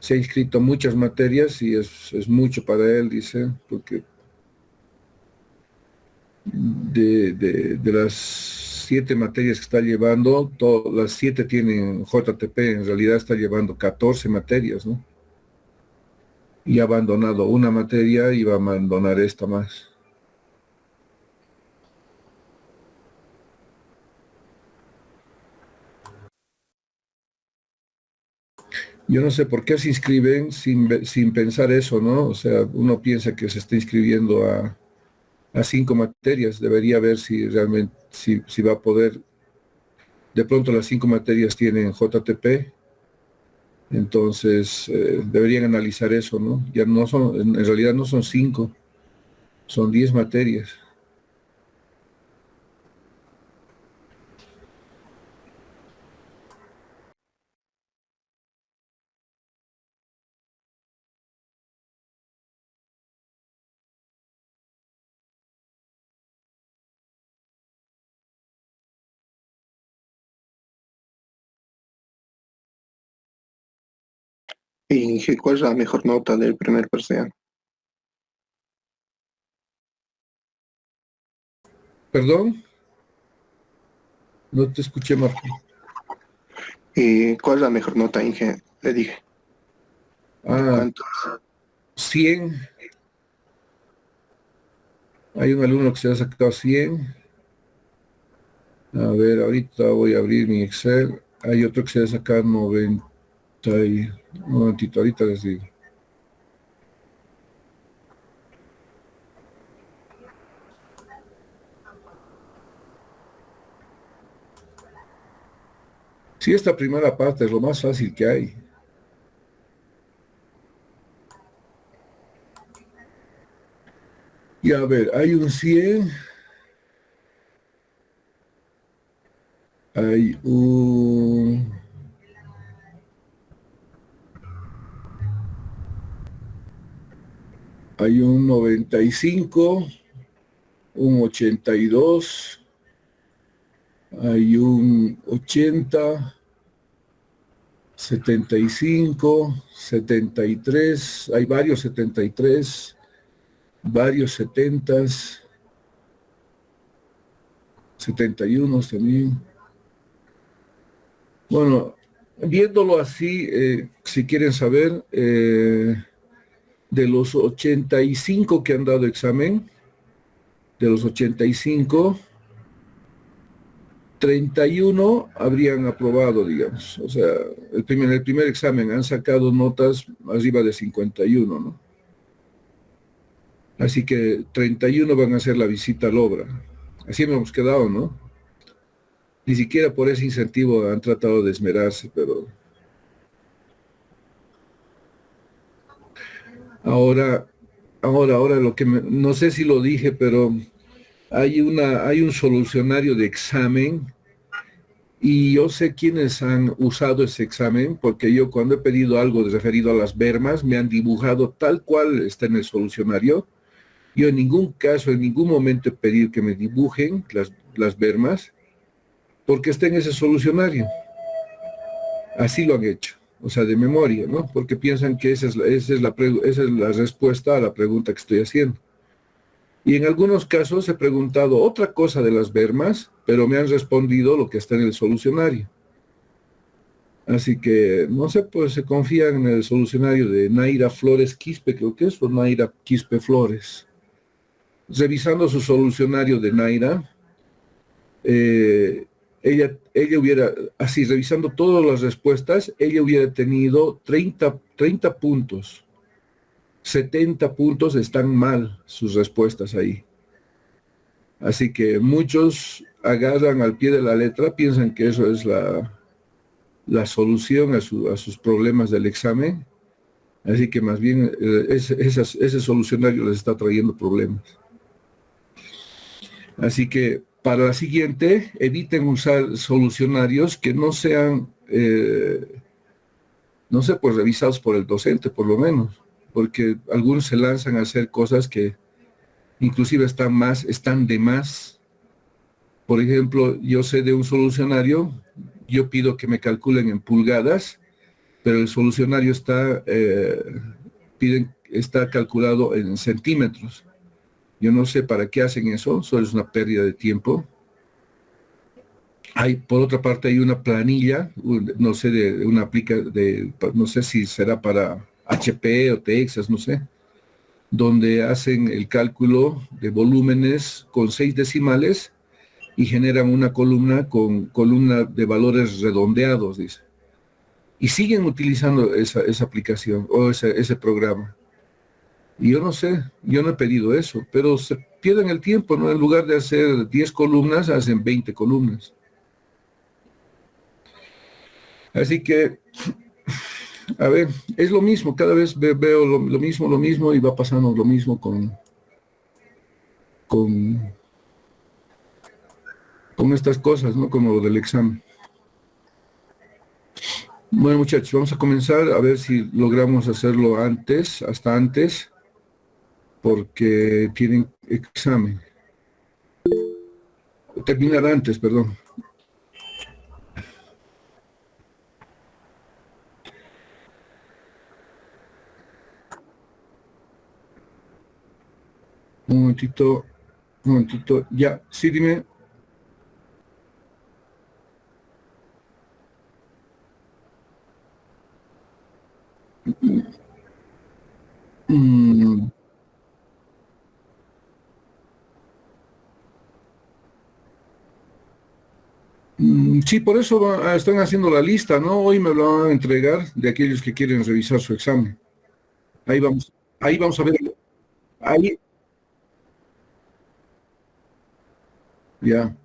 se ha inscrito muchas materias y es mucho para él, dice, porque de las 7 materias que está llevando, las 7 tienen JTP, en realidad está llevando 14 materias, ¿no? Y ha abandonado una materia y va a abandonar esta más. Yo no sé por qué se inscriben sin pensar eso, ¿no? O sea, uno piensa que se está inscribiendo a 5 materias, debería ver si realmente, si va a poder. De pronto las 5 materias tienen JTP, entonces deberían analizar eso, ¿no? Ya no son, en realidad no son 5, son 10 materias. ¿Y cuál es la mejor nota del primer parcial? ¿Perdón? No te escuché, Marco. ¿Y cuál es la mejor nota, Inge? Le dije, ¿de Ah, cuánto? 100. Hay un alumno que se ha sacado 100. A ver, ahorita voy a abrir mi Excel. Hay otro que se ha sacado 90 y... Un momentito, ahorita les digo. Sí, esta primera parte es lo más fácil que hay. Y a ver, hay un 100, hay un 95, un 82, hay un 80, 75, 73, hay varios 73, varios 70, 71 también. Bueno, viéndolo así, si quieren saber, de los 85 que han dado examen, de los 85, 31 habrían aprobado, digamos. O sea, en el primer examen han sacado notas arriba de 51, ¿no? Así que 31 van a hacer la visita al obra. Así hemos quedado, ¿no? Ni siquiera por ese incentivo han tratado de esmerarse, pero ahora, ahora lo que no sé si lo dije, pero hay un solucionario de examen y yo sé quiénes han usado ese examen, porque yo cuando he pedido algo referido a las bermas, me han dibujado tal cual está en el solucionario. Yo en ningún caso, en ningún momento he pedido que me dibujen las bermas, porque está en ese solucionario. Así lo han hecho, o sea, de memoria, ¿no? Porque piensan que esa es la respuesta a la pregunta que estoy haciendo. Y en algunos casos he preguntado otra cosa de las bermas, pero me han respondido lo que está en el solucionario. Así que, no sé, pues se confían en el solucionario de Naira Flores Quispe, creo que es, o Naira Quispe Flores. Revisando su solucionario de Naira, eh, ella hubiera, así revisando todas las respuestas, ella hubiera tenido 30 puntos. 70 puntos están mal sus respuestas ahí. Así que muchos agarran al pie de la letra, piensan que eso es la solución a sus problemas del examen. Así que más bien ese solucionario les está trayendo problemas. Así que para la siguiente, eviten usar solucionarios que no sean, no sé, pues revisados por el docente, por lo menos, porque algunos se lanzan a hacer cosas que inclusive están de más. Por ejemplo, yo sé de un solucionario, yo pido que me calculen en pulgadas pero el solucionario está calculado en centímetros. Yo no sé para qué hacen eso, solo es una pérdida de tiempo. Por otra parte, hay una planilla, no sé, no sé si será para HP o Texas, no sé, donde hacen el cálculo de volúmenes con 6 decimales y generan una columna con columna de valores redondeados, dice. Y siguen utilizando esa aplicación o ese programa. Y yo no sé, yo no he pedido eso, pero se pierden el tiempo, ¿no? En lugar de hacer 10 columnas, hacen 20 columnas. Así que, a ver, es lo mismo, cada vez veo lo mismo y va pasando lo mismo con estas cosas, ¿no? Como lo del examen. Bueno, muchachos, vamos a comenzar a ver si logramos hacerlo hasta antes, porque tienen examen. Terminar antes, perdón. Un momentito, ya, sí, dime. Mm, sí, por eso están haciendo la lista, ¿no? Hoy me lo van a entregar de aquellos que quieren revisar su examen. Ahí vamos a ver, ahí, ya.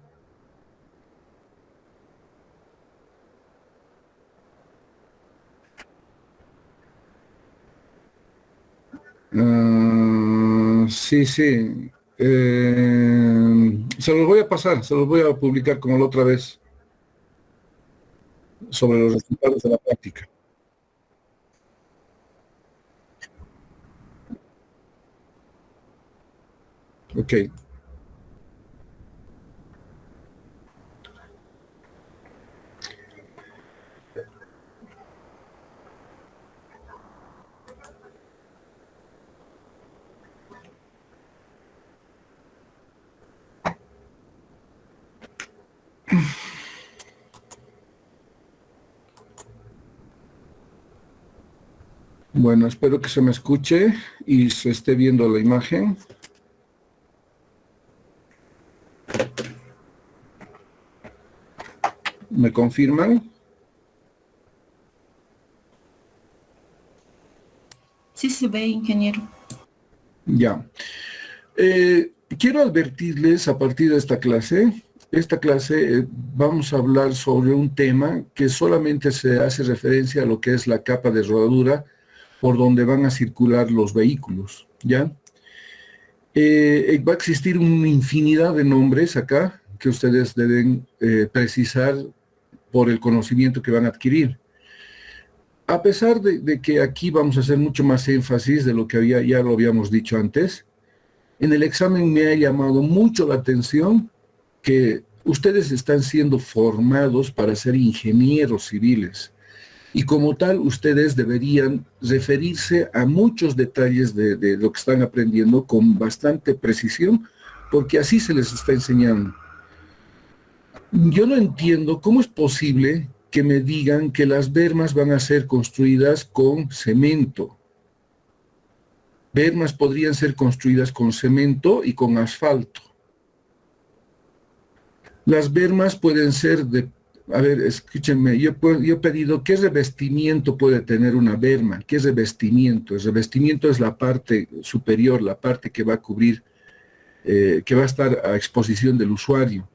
Sí, sí. Se los voy a pasar, se los voy a publicar como la otra vez sobre los resultados de la práctica. Ok. Bueno, espero que se me escuche y se esté viendo la imagen. ¿Me confirman? Sí se ve, ingeniero. Ya. Quiero advertirles a partir de esta clase vamos a hablar sobre un tema que solamente se hace referencia a lo que es la capa de rodadura por donde van a circular los vehículos, ¿ya? Va a existir una infinidad de nombres acá que ustedes deben precisar por el conocimiento que van a adquirir. A pesar de que aquí vamos a hacer mucho más énfasis de lo que ya lo habíamos dicho antes, en el examen me ha llamado mucho la atención que ustedes están siendo formados para ser ingenieros civiles y como tal ustedes deberían referirse a muchos detalles de lo que están aprendiendo con bastante precisión, porque así se les está enseñando. Yo no entiendo cómo es posible que me digan que las bermas van a ser construidas con cemento. Bermas podrían ser construidas con cemento y con asfalto. Las bermas pueden ser a ver, escúchenme, yo he pedido, ¿qué revestimiento puede tener una berma? ¿Qué es revestimiento? El revestimiento es la parte superior, la parte que va a cubrir, que va a estar a exposición del usuario.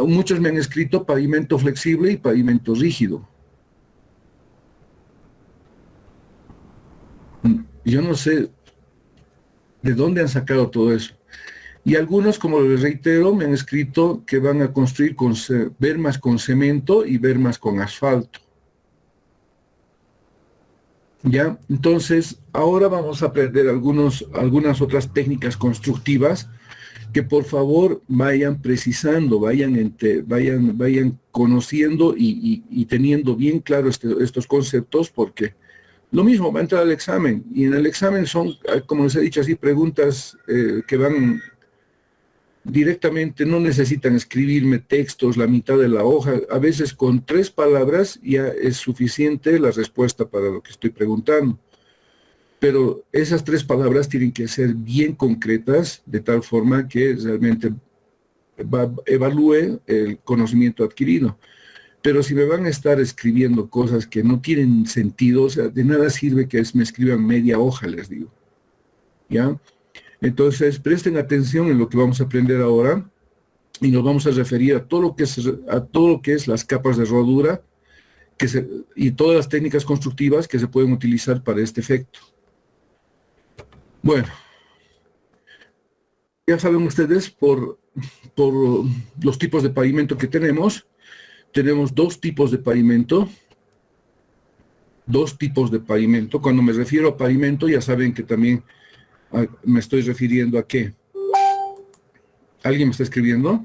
Muchos me han escrito pavimento flexible y pavimento rígido. Yo no sé de dónde han sacado todo eso. Y algunos, como les reitero, me han escrito que van a construir bermas con cemento y bermas con asfalto. ¿Ya? Entonces, ahora vamos a aprender algunas otras técnicas constructivas que por favor vayan precisando, vayan conociendo y teniendo bien claro estos conceptos, porque lo mismo va a entrar al examen, y en el examen son, como les he dicho así, preguntas que van directamente, no necesitan escribirme textos, la mitad de la hoja, a veces con 3 palabras ya es suficiente la respuesta para lo que estoy preguntando. Pero esas 3 palabras tienen que ser bien concretas, de tal forma que realmente evalúe el conocimiento adquirido. Pero si me van a estar escribiendo cosas que no tienen sentido, o sea, de nada sirve que me escriban media hoja, les digo. ¿Ya? Entonces, presten atención en lo que vamos a aprender ahora y nos vamos a referir a todo lo que es las capas de rodadura y todas las técnicas constructivas que se pueden utilizar para este efecto. Bueno, ya saben ustedes por los tipos de pavimento que tenemos. Tenemos 2 tipos de pavimento. 2 tipos de pavimento. Cuando me refiero a pavimento, ya saben que también me estoy refiriendo a qué. ¿Alguien me está escribiendo?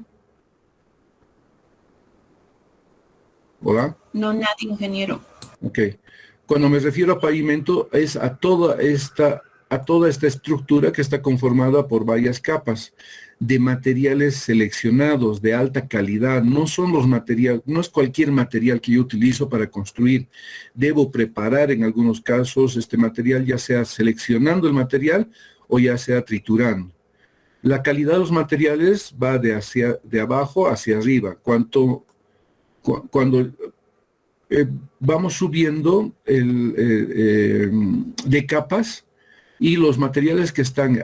¿Hola? No, nadie, ingeniero. Ok. Cuando me refiero a pavimento, es a toda esta estructura que está conformada por varias capas de materiales seleccionados de alta calidad. No son los materiales, no es cualquier material que yo utilizo para construir. Debo preparar en algunos casos este material, ya sea seleccionando el material o ya sea triturando. La calidad de los materiales va de abajo hacia arriba. Cuando vamos subiendo de capas, y los materiales que están,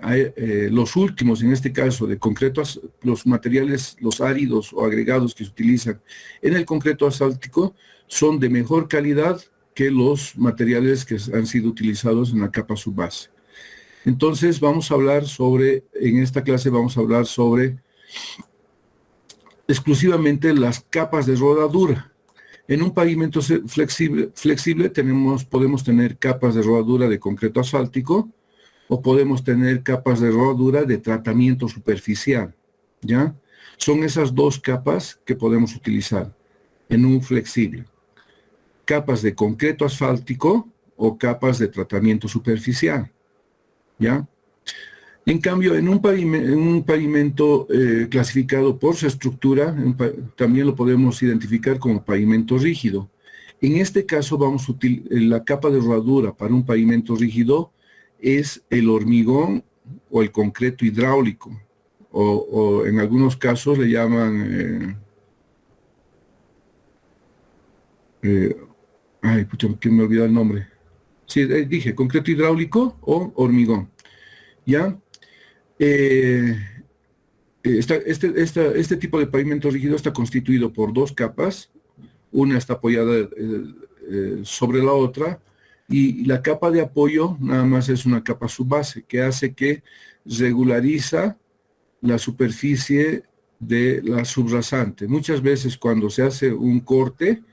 los últimos, en este caso de concreto, los materiales, los áridos o agregados que se utilizan en el concreto asfáltico, son de mejor calidad que los materiales que han sido utilizados en la capa subbase. Entonces vamos a hablar en esta clase vamos a hablar sobre exclusivamente las capas de rodadura. En un pavimento flexible podemos tener capas de rodadura de concreto asfáltico, o podemos tener capas de rodadura de tratamiento superficial, ¿ya? Son esas 2 capas que podemos utilizar en un flexible. Capas de concreto asfáltico o capas de tratamiento superficial, ¿ya? En cambio, en un pavimento clasificado por su estructura, también lo podemos identificar como pavimento rígido. En este caso, la capa de rodadura para un pavimento rígido es el hormigón o el concreto hidráulico, o en algunos casos le llaman, que me olvidé el nombre. Sí, dije, concreto hidráulico o hormigón, ¿ya? Este tipo de pavimento rígido está constituido por 2 capas, una está apoyada sobre la otra, y la capa de apoyo nada más es una capa subbase que hace que regulariza la superficie de la subrasante. Muchas veces cuando se hace un corte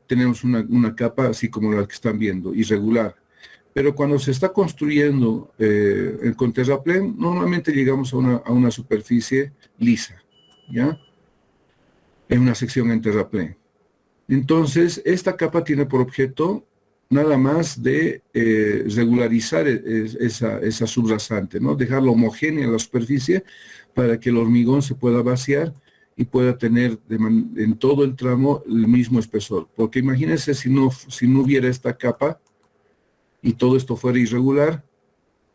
tenemos una capa así como la que están viendo, irregular. Pero cuando se está construyendo con terraplén, normalmente llegamos a una superficie lisa, ¿ya? En una sección en terraplén. Entonces, esta capa tiene por objeto nada más de regularizar esa subrasante, ¿no? Dejarla homogénea en la superficie para que el hormigón se pueda vaciar y pueda tener en todo el tramo el mismo espesor. Porque imagínense si no hubiera esta capa y todo esto fuera irregular,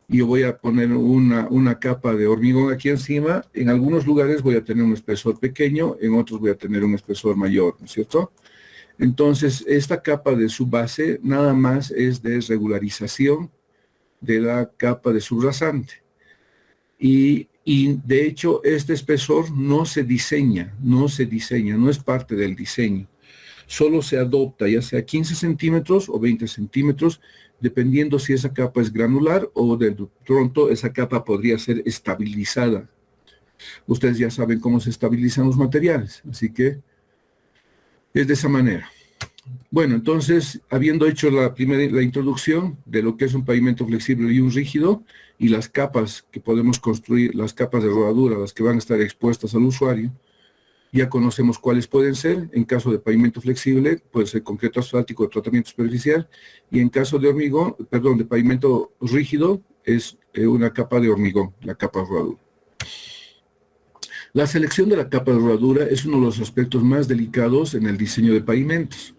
y yo voy a poner una capa de hormigón aquí encima, en algunos lugares voy a tener un espesor pequeño, en otros voy a tener un espesor mayor, ¿no es cierto? Entonces, esta capa de subbase nada más es de regularización de la capa de subrasante. Y de hecho, este espesor no se diseña, no es parte del diseño. Solo se adopta, ya sea 15 centímetros o 20 centímetros, dependiendo si esa capa es granular o de pronto esa capa podría ser estabilizada. Ustedes ya saben cómo se estabilizan los materiales, así que es de esa manera. Bueno, entonces, habiendo hecho la introducción de lo que es un pavimento flexible y un rígido, y las capas que podemos construir, las capas de rodadura, las que van a estar expuestas al usuario, ya conocemos cuáles pueden ser. En caso de pavimento flexible, puede ser concreto asfáltico de tratamiento superficial, y en caso de hormigón, perdón, de pavimento rígido, es una capa de hormigón, la capa de rodadura. La selección de la capa de rodadura es uno de los aspectos más delicados en el diseño de pavimentos.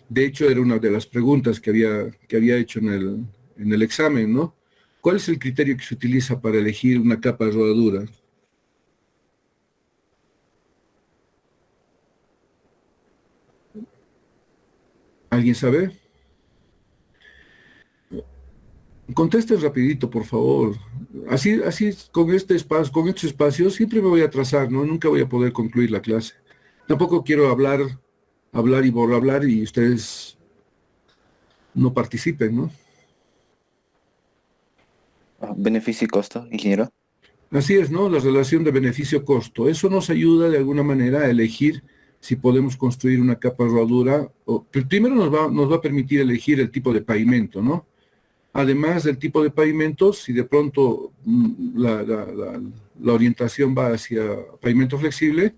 De hecho, era una de las preguntas que había hecho en el examen, ¿no? ¿Cuál es el criterio que se utiliza para elegir una capa de rodadura? ¿Alguien sabe? Contesten rapidito, por favor. Así con estos espacios siempre me voy a atrasar, ¿no? Nunca voy a poder concluir la clase. Tampoco quiero hablar y volver a hablar y ustedes no participen, ¿no? Beneficio y costo, ingeniero. Así es, ¿no? La relación de beneficio-costo. Eso nos ayuda de alguna manera a elegir si podemos construir una capa de rodadura. Primero nos va a permitir elegir el tipo de pavimento, ¿no? Además del tipo de pavimento, si de pronto la orientación va hacia pavimento flexible,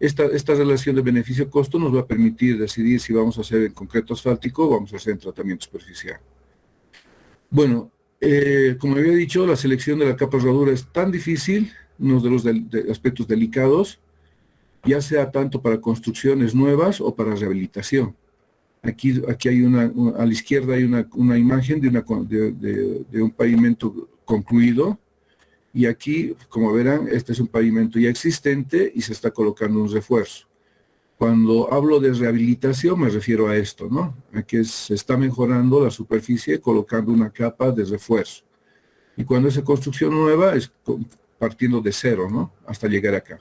esta relación de beneficio-costo nos va a permitir decidir si vamos a hacer en concreto asfáltico o vamos a hacer en tratamiento superficial. Bueno, como había dicho, la selección de la capa de rodadura es tan difícil, uno de los aspectos delicados, ya sea tanto para construcciones nuevas o para rehabilitación. Aquí hay a la izquierda hay una imagen de un pavimento concluido, y aquí, como verán, este es un pavimento ya existente y se está colocando un refuerzo. Cuando hablo de rehabilitación me refiero a esto, ¿no? A que se está mejorando la superficie colocando una capa de refuerzo. Y cuando es construcción nueva es partiendo de cero, ¿no? Hasta llegar acá.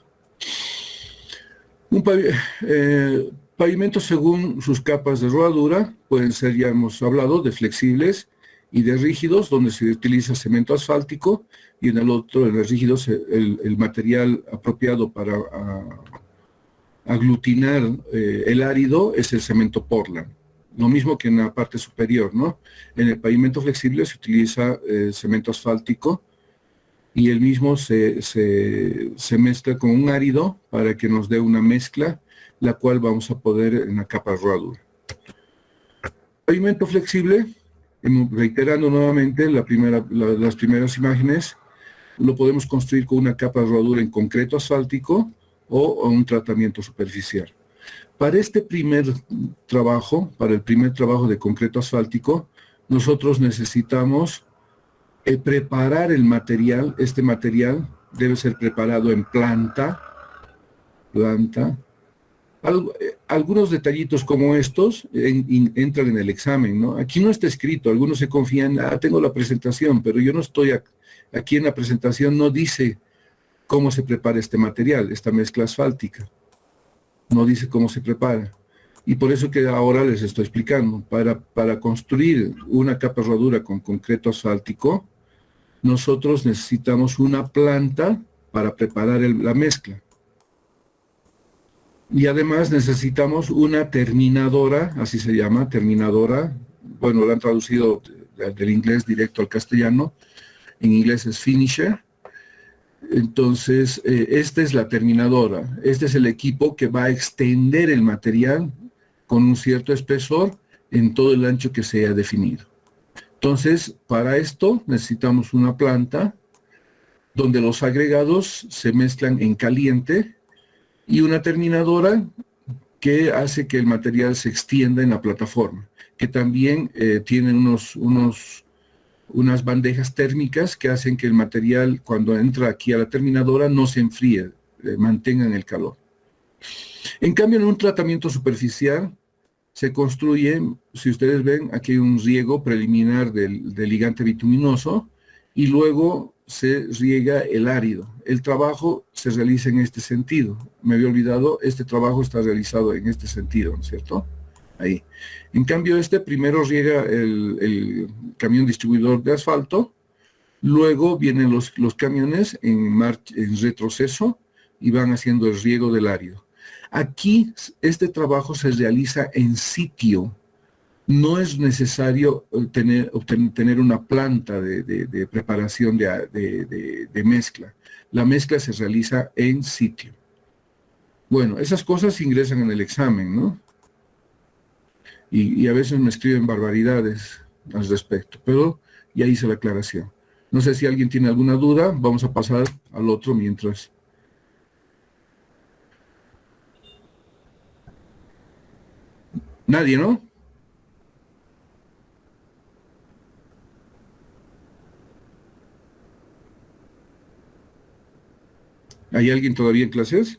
Pavimentos según sus capas de rodadura pueden ser, ya hemos hablado, de flexibles y de rígidos, donde se utiliza cemento asfáltico, y en el rígido, el material apropiado para aglutinar el árido es el cemento Portland. Lo mismo que en la parte superior, ¿no? En el pavimento flexible se utiliza cemento asfáltico, y el mismo se mezcla con un árido para que nos dé una mezcla, la cual vamos a poder en la capa de rodadura. Pavimento flexible, reiterando nuevamente las primeras imágenes, lo podemos construir con una capa de rodadura en concreto asfáltico o un tratamiento superficial. Para el primer trabajo de concreto asfáltico, nosotros necesitamos preparar el material. Este material debe ser preparado en planta. Algunos detallitos como estos entran en el examen, ¿no? Aquí no está escrito, algunos se confían, tengo la presentación, pero yo no estoy aquí en la presentación, no dice cómo se prepara este material, esta mezcla asfáltica. No dice cómo se prepara. Y por eso que ahora les estoy explicando. Para construir una capa de rodadura con concreto asfáltico, nosotros necesitamos una planta para preparar la mezcla. Y además necesitamos una terminadora, así se llama, terminadora. Bueno, lo han traducido del inglés directo al castellano. En inglés es finisher. Entonces, esta es la terminadora. Este es el equipo que va a extender el material con un cierto espesor en todo el ancho que se haya definido. Entonces, para esto necesitamos una planta donde los agregados se mezclan en caliente, y una terminadora que hace que el material se extienda en la plataforma, que también tiene unas bandejas térmicas que hacen que el material, cuando entra aquí a la terminadora, no se enfríe, mantengan el calor. En cambio, en un tratamiento superficial se construye, si ustedes ven, aquí hay un riego preliminar del ligante bituminoso, y luego se riega el árido. El trabajo se realiza en este sentido. Me había olvidado, este trabajo está realizado en este sentido, ¿no es cierto? Ahí. En cambio, primero riega el camión distribuidor de asfalto, luego vienen los camiones en retroceso y van haciendo el riego del árido. Aquí este trabajo se realiza en sitio. No es necesario tener una planta de preparación de mezcla. La mezcla se realiza en sitio. Bueno, esas cosas ingresan en el examen, ¿no? Y a veces me escriben barbaridades al respecto, pero ya hice la aclaración. No sé si alguien tiene alguna duda, vamos a pasar al otro mientras. Nadie, ¿no? ¿Hay alguien todavía en clases?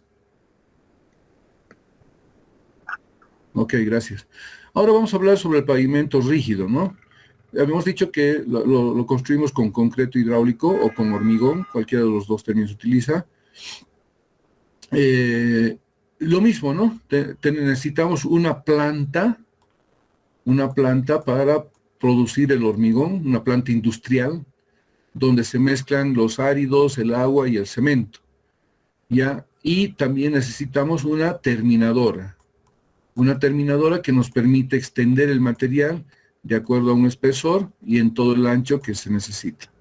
Ok, gracias. Ahora vamos a hablar sobre el pavimento rígido, ¿no? Habíamos dicho que lo construimos con concreto hidráulico o con hormigón, cualquiera de los dos términos se utiliza. Lo mismo, ¿no? Necesitamos una planta para producir el hormigón, una planta industrial, donde se mezclan los áridos, el agua y el cemento, ¿ya? Y también necesitamos una terminadora que nos permite extender el material de acuerdo a un espesor y en todo el ancho que se necesita.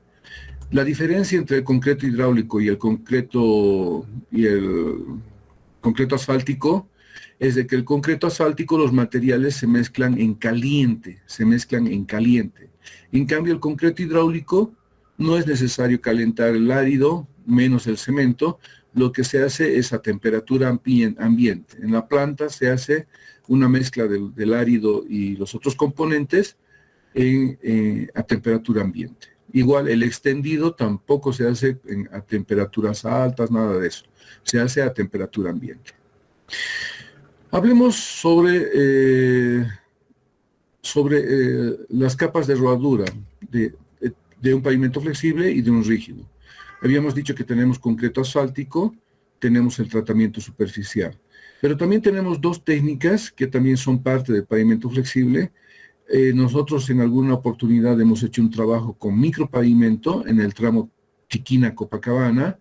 La diferencia entre el concreto hidráulico y el concreto asfáltico es de que el concreto asfáltico los materiales se mezclan en caliente. En cambio, el concreto hidráulico no es necesario calentar el árido, menos el cemento. Lo que se hace es a temperatura ambiente. En la planta se hace una mezcla del árido y los otros componentes a temperatura ambiente. Igual el extendido tampoco se hace a temperaturas altas, nada de eso. Se hace a temperatura ambiente. Hablemos sobre las capas de rodadura de un pavimento flexible y de un rígido. Habíamos dicho que tenemos concreto asfáltico, tenemos el tratamiento superficial. Pero también tenemos dos técnicas que también son parte del pavimento flexible. Nosotros en alguna oportunidad hemos hecho un trabajo con micropavimento en el tramo Tiquina-Copacabana,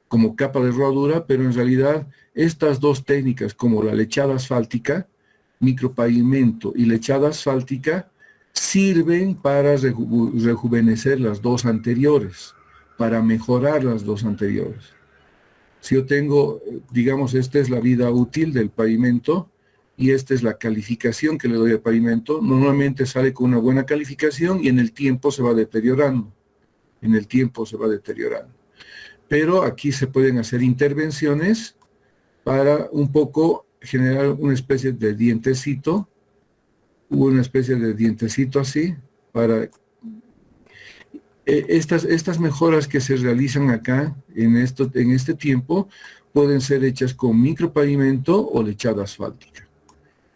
como capa de rodadura, pero en realidad estas dos técnicas, como la lechada asfáltica, micropavimento y lechada asfáltica, sirven para rejuvenecer las dos anteriores, para mejorar las dos anteriores. Si yo tengo, digamos, esta es la vida útil del pavimento y esta es la calificación que le doy al pavimento, normalmente sale con una buena calificación y en el tiempo se va deteriorando. Pero aquí se pueden hacer intervenciones para un poco generar una especie de dientecito, así, para estas mejoras que se realizan acá en este tiempo pueden ser hechas con micropavimento o lechada asfáltica,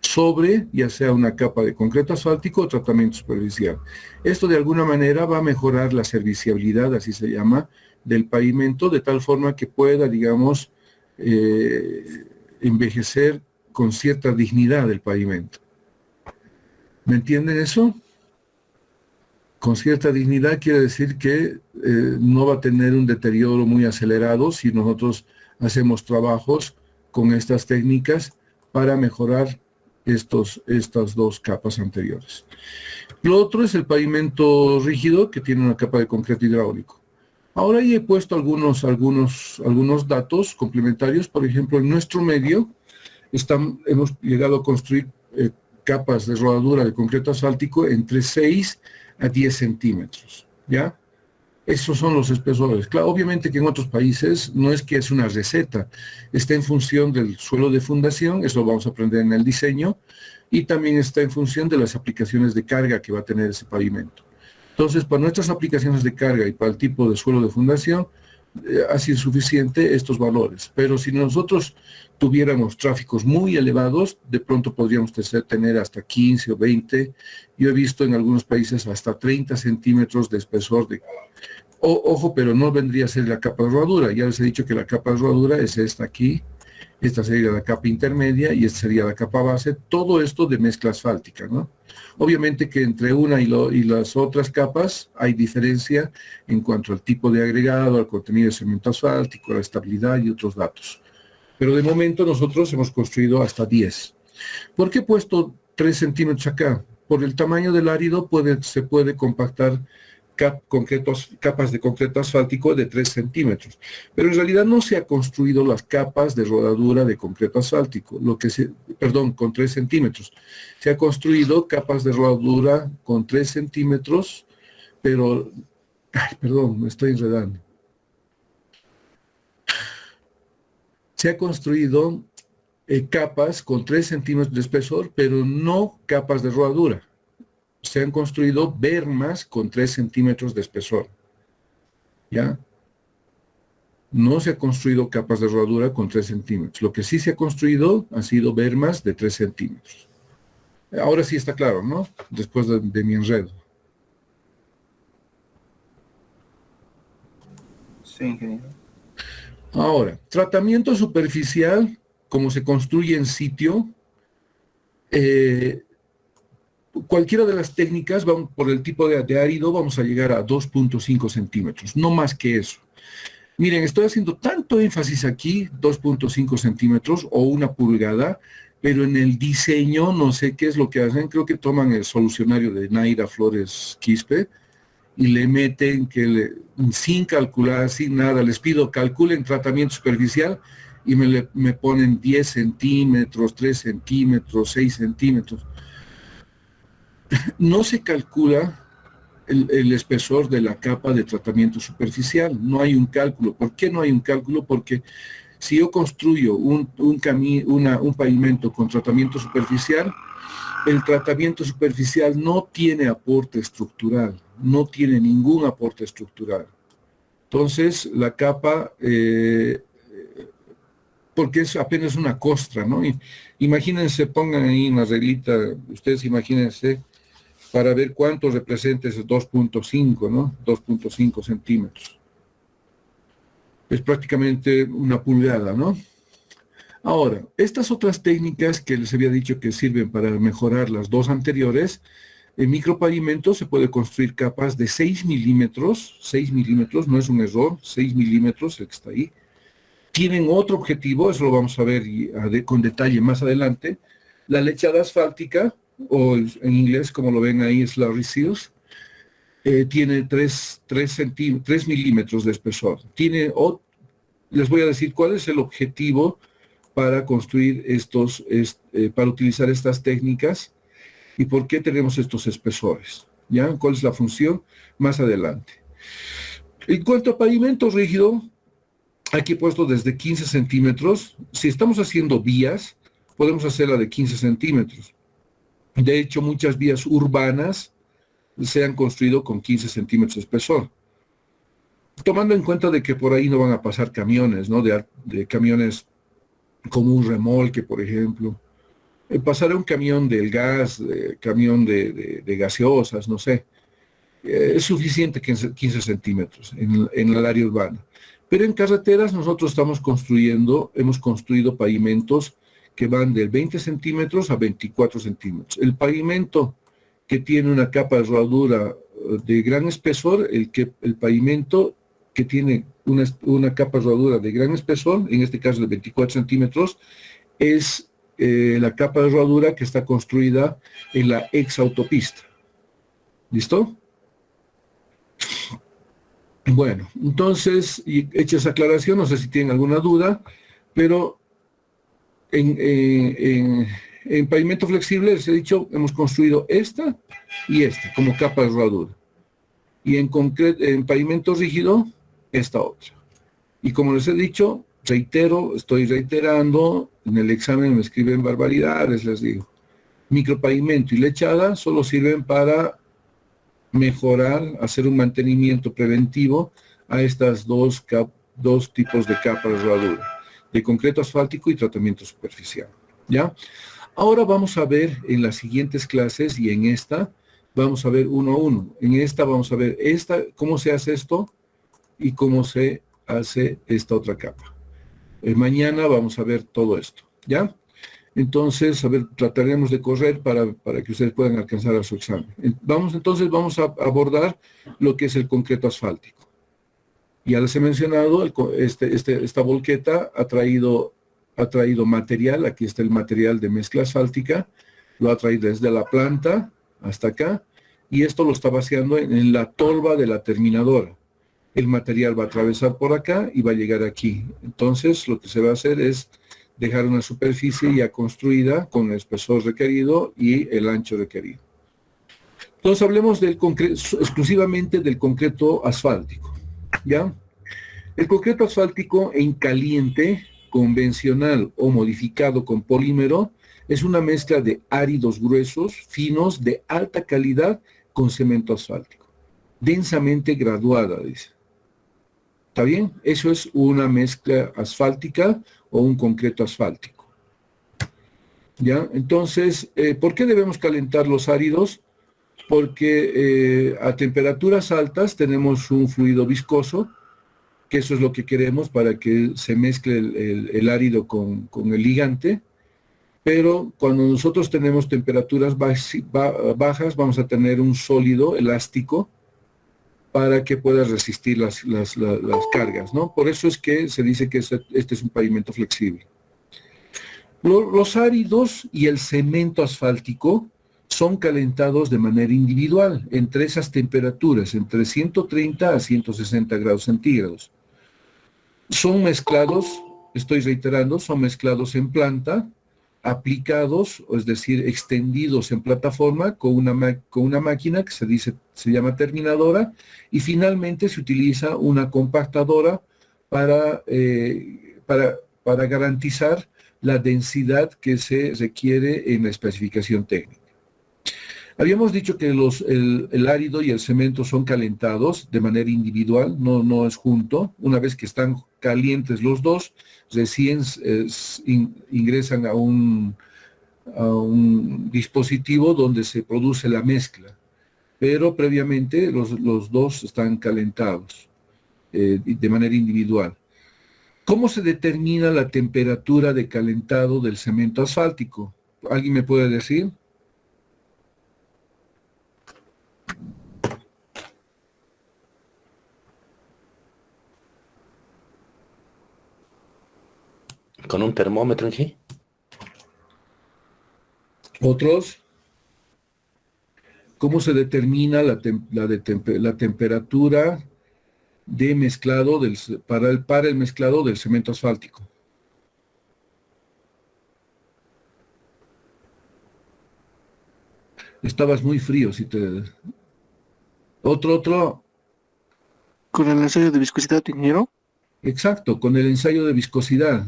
sobre ya sea una capa de concreto asfáltico o tratamiento superficial. Esto de alguna manera va a mejorar la serviciabilidad, así se llama, del pavimento, de tal forma que pueda, digamos, envejecer con cierta dignidad el pavimento. ¿Me entienden eso? Con cierta dignidad quiere decir que no va a tener un deterioro muy acelerado si nosotros hacemos trabajos con estas técnicas para mejorar estas dos capas anteriores. Lo otro es el pavimento rígido, que tiene una capa de concreto hidráulico. Ahora ya he puesto algunos datos complementarios. Por ejemplo, en nuestro medio hemos llegado a construir capas de rodadura de concreto asfáltico entre 6 a 10 centímetros, ¿ya? Esos son los espesores. Claro, obviamente que en otros países no es que es una receta, está en función del suelo de fundación, eso lo vamos a aprender en el diseño, y también está en función de las aplicaciones de carga que va a tener ese pavimento. Entonces, para nuestras aplicaciones de carga y para el tipo de suelo de fundación, ha sido suficiente estos valores. Pero si nosotros tuviéramos tráficos muy elevados, de pronto podríamos tener hasta 15 o 20. Yo he visto en algunos países hasta 30 centímetros de espesor. Ojo, pero no vendría a ser la capa de rodadura. Ya les he dicho que la capa de rodadura es esta aquí. Esta sería la capa intermedia y esta sería la capa base. Todo esto de mezcla asfáltica, ¿no? Obviamente que entre una y las otras capas hay diferencia en cuanto al tipo de agregado, al contenido de cemento asfáltico, a la estabilidad y otros datos. Pero de momento nosotros hemos construido hasta 10. ¿Por qué he puesto 3 centímetros acá? Por el tamaño del árido se puede compactar capas de concreto asfáltico de 3 centímetros. Pero en realidad no se ha construido las capas de rodadura de concreto asfáltico, con 3 centímetros. Se ha construido capas de rodadura con 3 centímetros, pero, me estoy enredando. Se ha construido capas con 3 centímetros de espesor, pero no capas de rodadura. Se han construido bermas con 3 centímetros de espesor. ¿Ya? No se ha construido capas de rodadura con 3 centímetros. Lo que sí se ha construido han sido bermas de 3 centímetros. Ahora sí está claro, ¿no? Después de mi enredo. Sí, ingeniero. Ahora, tratamiento superficial, como se construye en sitio, cualquiera de las técnicas, por el tipo de árido, vamos a llegar a 2.5 centímetros, no más que eso. Miren, estoy haciendo tanto énfasis aquí, 2.5 centímetros o 1 pulgada, pero en el diseño no sé qué es lo que hacen, creo que toman el solucionario de Naira Flores Quispe y le meten sin calcular, sin nada, les pido calculen tratamiento superficial y me ponen 10 centímetros, 3 centímetros, 6 centímetros. No se calcula el espesor de la capa de tratamiento superficial. No hay un cálculo. ¿Por qué no hay un cálculo? Porque si yo construyo un pavimento con tratamiento superficial, el tratamiento superficial no tiene aporte estructural. No tiene ningún aporte estructural. Entonces, la capa, porque es apenas una costra, ¿no? Imagínense, pongan ahí una reglita, ustedes imagínense, para ver cuánto representa ese 2.5, ¿no? 2.5 centímetros. Es prácticamente 1 pulgada, ¿no? Ahora, estas otras técnicas que les había dicho que sirven para mejorar las dos anteriores, en micropavimento se puede construir capas de 6 milímetros, no es un error, 6 milímetros, el que está ahí. Tienen otro objetivo, eso lo vamos a ver con detalle más adelante, la lechada asfáltica, o en inglés, como lo ven ahí, slurry seals, tiene 3 milímetros de espesor. Les voy a decir cuál es el objetivo para construir para utilizar estas técnicas y por qué tenemos estos espesores. ¿Ya? ¿Cuál es la función? Más adelante. En cuanto a pavimento rígido, aquí he puesto desde 15 centímetros. Si estamos haciendo vías, podemos hacerla de 15 centímetros. De hecho, muchas vías urbanas se han construido con 15 centímetros de espesor. Tomando en cuenta de que por ahí no van a pasar camiones, ¿no? De camiones como un remolque, por ejemplo. Pasará un camión del gas, camión de gaseosas, no sé. Es suficiente 15 centímetros en el área urbana. Pero en carreteras nosotros hemos construido pavimentos que van del 20 centímetros a 24 centímetros. El pavimento que tiene una capa de rodadura de gran espesor, el pavimento que tiene una capa de rodadura de gran espesor, en este caso de 24 centímetros, es la capa de rodadura que está construida en la exautopista. ¿Listo? Bueno, entonces, hecha esa aclaración, no sé si tienen alguna duda, pero en pavimento flexible, les he dicho, hemos construido esta y esta como capa de rodadura. Y en pavimento rígido, esta otra. Y como les he dicho, estoy reiterando, en el examen me escriben barbaridades, les digo. Micropavimento y lechada solo sirven para mejorar, hacer un mantenimiento preventivo a estas dos tipos de capas de rodadura, de concreto asfáltico y tratamiento superficial. ¿Ya? Ahora vamos a ver en las siguientes clases y en esta, vamos a ver uno a uno. En esta vamos a ver cómo se hace esto y cómo se hace esta otra capa. Mañana vamos a ver todo esto, ¿ya? Entonces, trataremos de correr para que ustedes puedan alcanzar a su examen. Vamos a abordar lo que es el concreto asfáltico. Ya les he mencionado, esta volqueta ha traído ha traído material, aquí está el material de mezcla asfáltica, lo ha traído desde la planta hasta acá, y esto lo está vaciando en la tolva de la terminadora. El material va a atravesar por acá y va a llegar aquí. Entonces, lo que se va a hacer es dejar una superficie ya construida con el espesor requerido y el ancho requerido. Entonces, hablemos del exclusivamente del concreto asfáltico, ¿ya? El concreto asfáltico en caliente, convencional o modificado con polímero, es una mezcla de áridos gruesos, finos, de alta calidad con cemento asfáltico, densamente graduada, dice. ¿Está bien? Eso es una mezcla asfáltica o un concreto asfáltico. ¿Ya? Entonces, ¿por qué debemos calentar los áridos? Porque a temperaturas altas tenemos un fluido viscoso, que eso es lo que queremos para que se mezcle el árido con el ligante, pero cuando nosotros tenemos temperaturas bajas vamos a tener un sólido elástico para que pueda resistir las cargas, ¿no? Por eso es que se dice que este es un pavimento flexible. Los áridos y el cemento asfáltico son calentados de manera individual entre esas temperaturas, entre 130 a 160 grados centígrados. Son mezclados, estoy reiterando, son mezclados en planta, aplicados, es decir, extendidos en plataforma con una máquina que se llama terminadora, y finalmente se utiliza una compactadora para garantizar la densidad que se requiere en la especificación técnica. Habíamos dicho que el árido y el cemento son calentados de manera individual, no es junto. Una vez que están calientes los dos, recién ingresan a un dispositivo donde se produce la mezcla. Pero previamente los dos están calentados de manera individual. ¿Cómo se determina la temperatura de calentado del cemento asfáltico? ¿Alguien me puede decir? Con un termómetro en sí. ¿Otros? ¿Cómo se determina la temperatura de mezclado para el mezclado del cemento asfáltico? Estabas muy frío, si te... Otro. ¿Con el ensayo de viscosidad, ingeniero? Exacto, con el ensayo de viscosidad.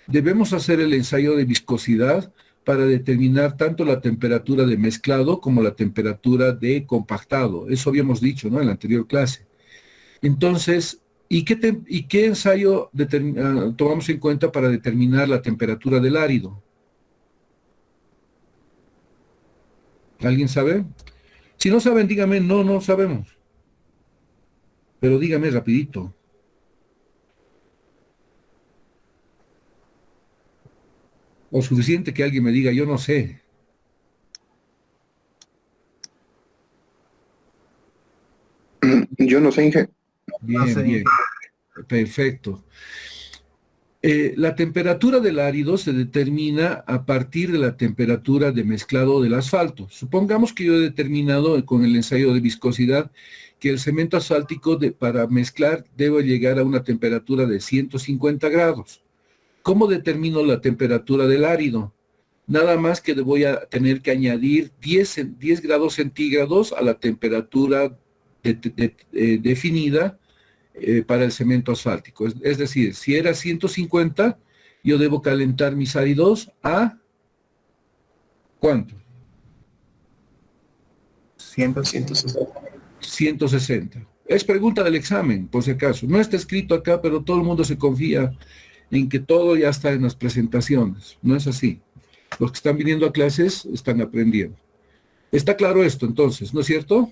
Debemos hacer el ensayo de viscosidad para determinar tanto la temperatura de mezclado como la temperatura de compactado. Eso habíamos dicho, ¿no?, en la anterior clase. Entonces, ¿y qué ensayo tomamos en cuenta para determinar la temperatura del árido? ¿Alguien sabe? Si no saben, dígame, no sabemos. Pero dígame rapidito. O suficiente que alguien me diga, yo no sé. Yo no sé, Inge. Bien. Perfecto. La temperatura del árido se determina a partir de la temperatura de mezclado del asfalto. Supongamos que yo he determinado con el ensayo de viscosidad que el cemento asfáltico para mezclar debe llegar a una temperatura de 150 grados. ¿Cómo determino la temperatura del árido? Nada más que voy a tener que añadir 10 grados centígrados a la temperatura definida para el cemento asfáltico. Es decir, si era 150, yo debo calentar mis áridos a ¿cuánto? 160. Es pregunta del examen, por si acaso. No está escrito acá, pero todo el mundo se confía en que todo ya está en las presentaciones. No es así. Los que están viniendo a clases están aprendiendo. Está claro esto, entonces, ¿no es cierto?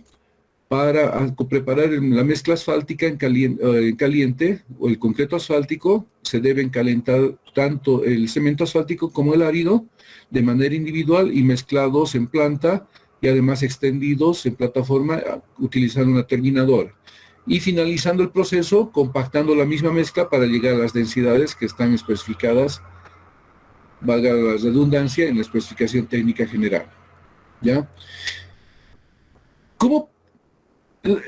Para preparar la mezcla asfáltica en caliente o el concreto asfáltico, se deben calentar tanto el cemento asfáltico como el árido de manera individual y mezclados en planta y además extendidos en plataforma utilizando una terminadora. Y finalizando el proceso, compactando la misma mezcla para llegar a las densidades que están especificadas valga la redundancia, en la especificación técnica general. ¿Ya? ¿Cómo?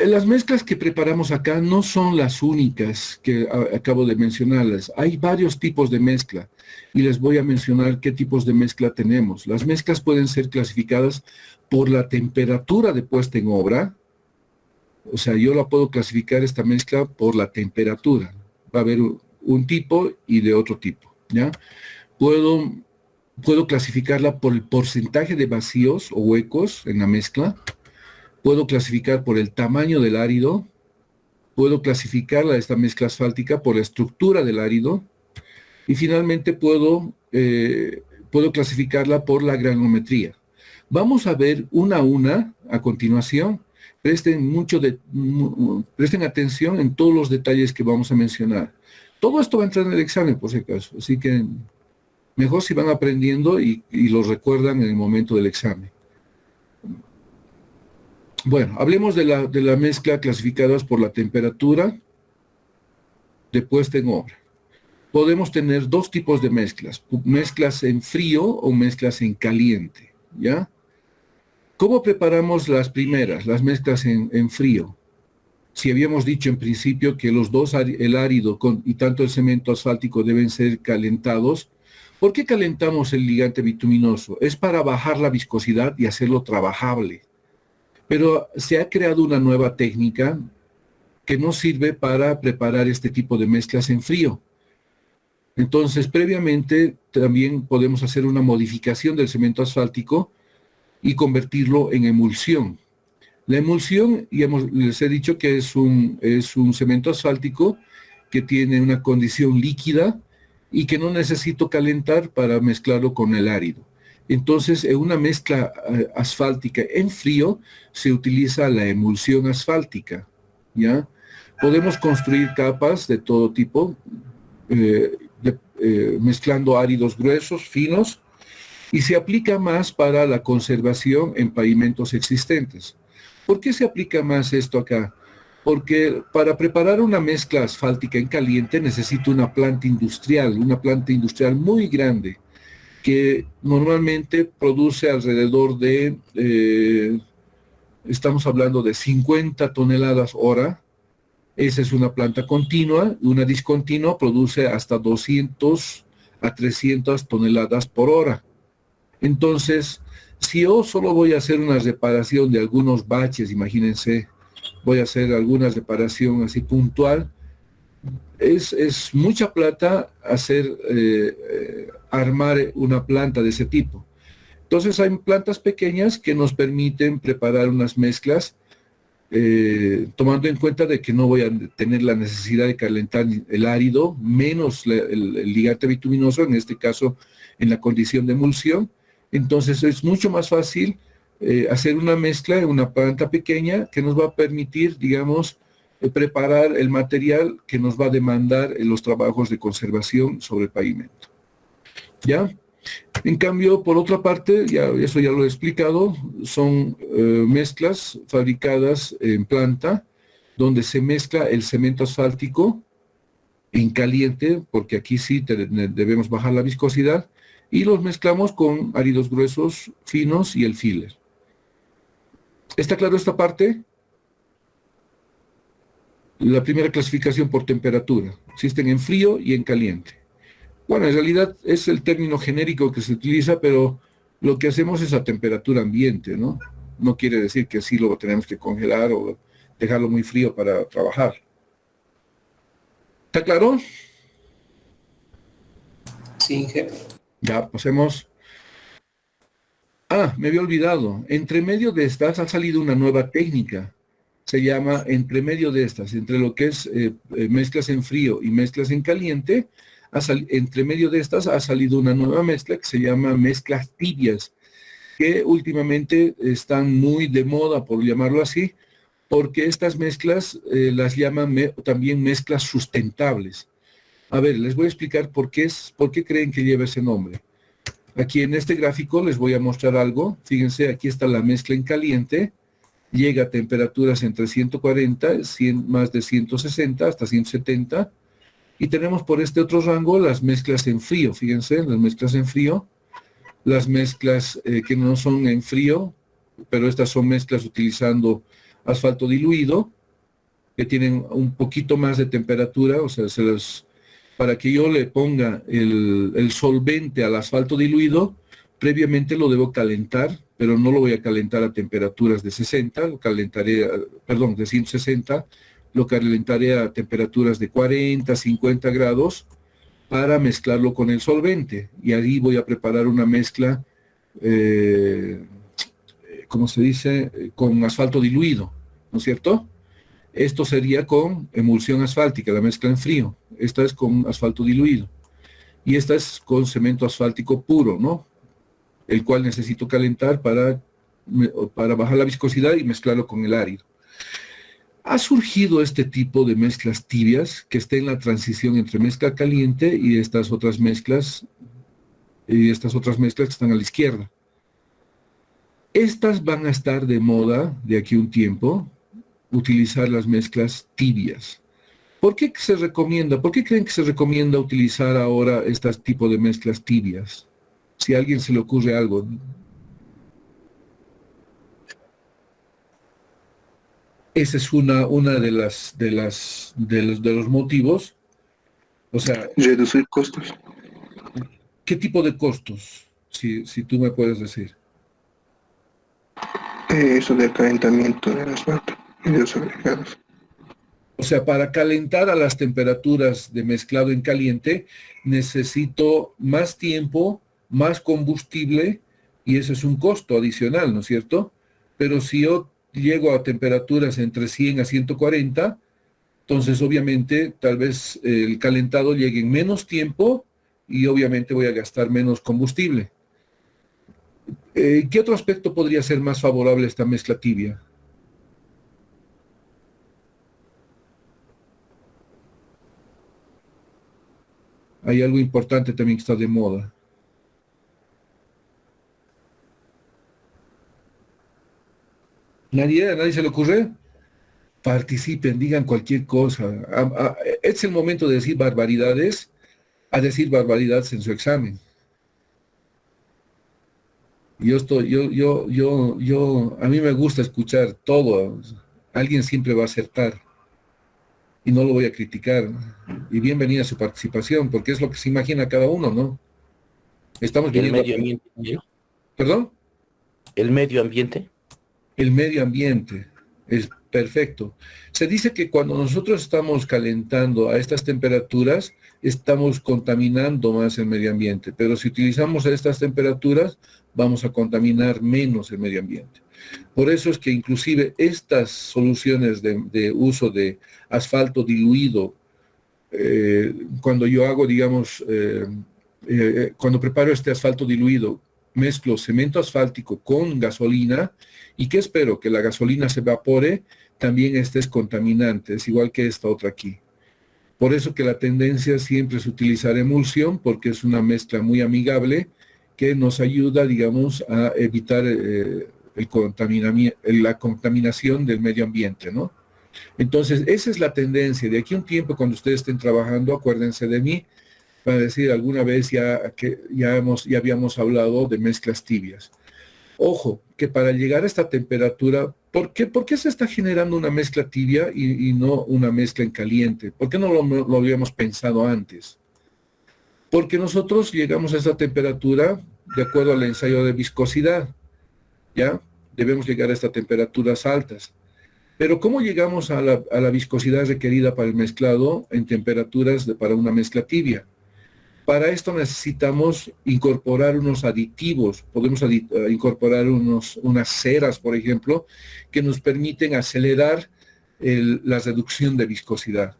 Las mezclas que preparamos acá no son las únicas que acabo de mencionarles. Hay varios tipos de mezcla y les voy a mencionar qué tipos de mezcla tenemos. Las mezclas pueden ser clasificadas por la temperatura de puesta en obra. O sea, yo la puedo clasificar esta mezcla por la temperatura. Va a haber un tipo y de otro tipo, ¿ya? Puedo clasificarla por el porcentaje de vacíos o huecos en la mezcla. Puedo clasificar por el tamaño del árido. Puedo clasificarla, esta mezcla asfáltica, por la estructura del árido. Y finalmente puedo clasificarla por la granometría. Vamos a ver una a una a continuación. Presten atención en todos los detalles que vamos a mencionar. Todo esto va a entrar en el examen, por si acaso. Así que mejor si van aprendiendo y lo recuerdan en el momento del examen. Bueno, hablemos de la mezcla clasificadas por la temperatura de puesta en obra. Podemos tener dos tipos de mezclas en frío o mezclas en caliente, ¿ya? ¿Cómo preparamos las primeras, las mezclas en frío? Si habíamos dicho en principio que los dos, el árido y tanto el cemento asfáltico deben ser calentados, ¿por qué calentamos el ligante bituminoso? Es para bajar la viscosidad y hacerlo trabajable. Pero se ha creado una nueva técnica que nos sirve para preparar este tipo de mezclas en frío. Entonces, previamente también podemos hacer una modificación del cemento asfáltico y convertirlo en emulsión. La emulsión, les he dicho que es un cemento asfáltico que tiene una condición líquida y que no necesito calentar para mezclarlo con el árido. Entonces, en una mezcla asfáltica en frío se utiliza la emulsión asfáltica, ¿ya? Podemos construir capas de todo tipo, mezclando áridos gruesos, finos, y se aplica más para la conservación en pavimentos existentes. ¿Por qué se aplica más esto acá? Porque para preparar una mezcla asfáltica en caliente necesito una planta industrial muy grande, que normalmente produce alrededor de, estamos hablando de 50 toneladas hora. Esa es una planta continua. Una discontinua produce hasta 200 a 300 toneladas por hora. Entonces, si yo solo voy a hacer una reparación de algunos baches, imagínense, voy a hacer alguna reparación así puntual, es mucha plata armar una planta de ese tipo. Entonces hay plantas pequeñas que nos permiten preparar unas mezclas, tomando en cuenta de que no voy a tener la necesidad de calentar el árido, menos el ligante bituminoso, en este caso en la condición de emulsión. Entonces es mucho más fácil hacer una mezcla en una planta pequeña que nos va a permitir, digamos, preparar el material que nos va a demandar en los trabajos de conservación sobre el pavimento. ¿Ya? En cambio, por otra parte, eso ya lo he explicado, son mezclas fabricadas en planta, donde se mezcla el cemento asfáltico en caliente, porque aquí sí debemos bajar la viscosidad, y los mezclamos con áridos gruesos, finos y el filler. ¿Está claro esta parte? La primera clasificación por temperatura. Existen en frío y en caliente. Bueno, en realidad es el término genérico que se utiliza, pero lo que hacemos es a temperatura ambiente, ¿no? No quiere decir que sí lo tenemos que congelar o dejarlo muy frío para trabajar. ¿Está claro? Sí, jefe. Ya, pasemos. Ah, me había olvidado. Entre medio de estas ha salido una nueva técnica. Se llama entre medio de estas, entre lo que es mezclas en frío y mezclas en caliente, entre medio de estas ha salido una nueva mezcla que se llama mezclas tibias, que últimamente están muy de moda, por llamarlo así, porque estas mezclas las llaman también mezclas sustentables. A ver, les voy a explicar por qué creen que lleva ese nombre. Aquí en este gráfico les voy a mostrar algo. Fíjense, aquí está la mezcla en caliente. Llega a temperaturas entre 140, más de 160, hasta 170. Y tenemos por este otro rango las mezclas en frío, fíjense, las mezclas en frío, las mezclas que no son en frío, pero estas son mezclas utilizando asfalto diluido, que tienen un poquito más de temperatura, o sea, para que yo le ponga el solvente al asfalto diluido, previamente lo debo calentar, pero no lo voy a calentar a temperaturas de 60, lo calentaré, perdón, de 160, lo calentaré a temperaturas de 40, 50 grados para mezclarlo con el solvente. Y ahí voy a preparar una mezcla, ¿cómo se dice? Con asfalto diluido, ¿no es cierto? Esto sería con emulsión asfáltica, la mezcla en frío. Esta es con asfalto diluido. Y esta es con cemento asfáltico puro, ¿no? El cual necesito calentar para bajar la viscosidad y mezclarlo con el árido. Ha surgido este tipo de mezclas tibias que está en la transición entre mezcla caliente y estas otras mezclas que están a la izquierda. Estas van a estar de moda de aquí a un tiempo, utilizar las mezclas tibias. ¿Por qué se recomienda? ¿Por qué creen que se recomienda utilizar ahora este tipo de mezclas tibias? Si a alguien se le ocurre algo. Esa es una de los motivos. O sea, Reducir costos. ¿qué tipo de costos? Si tú me puedes decir. Eso del calentamiento del asfalto y de los agregados. O sea, para calentar a las temperaturas de mezclado en caliente, necesito más tiempo, más combustible, y ese es un costo adicional, ¿no es cierto? Pero si yo llego a temperaturas entre 100 a 140, entonces obviamente tal vez el calentado llegue en menos tiempo y obviamente voy a gastar menos combustible. ¿Qué otro aspecto podría ser más favorable a esta mezcla tibia? Hay algo importante también que está de moda. ¿A nadie se le ocurre? Participen, digan cualquier cosa. Es el momento de decir barbaridades, a decir barbaridades en su examen. A mí me gusta escuchar todo. Alguien siempre va a acertar. Y no lo voy a criticar. Y bienvenida a su participación, porque es lo que se imagina cada uno, ¿no? Estamos ¿Y el viniendo medio ambiente, ingeniero? ¿Perdón? ¿El medio ambiente? El medio ambiente es perfecto. Se dice que cuando nosotros estamos calentando a estas temperaturas, estamos contaminando más el medio ambiente, pero si utilizamos estas temperaturas, vamos a contaminar menos el medio ambiente. Por eso es que inclusive estas soluciones de uso de asfalto diluido, cuando yo hago, digamos, cuando preparo este asfalto diluido, mezclo cemento asfáltico con gasolina, ¿y qué espero? Que la gasolina se evapore, también este es contaminante, es igual que esta otra aquí. Por eso que la tendencia siempre es utilizar emulsión, porque es una mezcla muy amigable que nos ayuda, digamos, a evitar la contaminación del medio ambiente, ¿no? Entonces, esa es la tendencia. De aquí a un tiempo, cuando ustedes estén trabajando, acuérdense de mí, para decir alguna vez ya habíamos hablado de mezclas tibias. Ojo, que para llegar a esta temperatura, ¿por qué se está generando una mezcla tibia y no una mezcla en caliente? ¿Por qué no lo habíamos pensado antes? Porque nosotros llegamos a esta temperatura de acuerdo al ensayo de viscosidad, ¿ya? Debemos llegar a estas temperaturas altas. Pero ¿cómo llegamos a la viscosidad requerida para el mezclado en temperaturas para una mezcla tibia? Para esto necesitamos incorporar unos aditivos, podemos incorporar unas ceras, por ejemplo, que nos permiten acelerar la reducción de viscosidad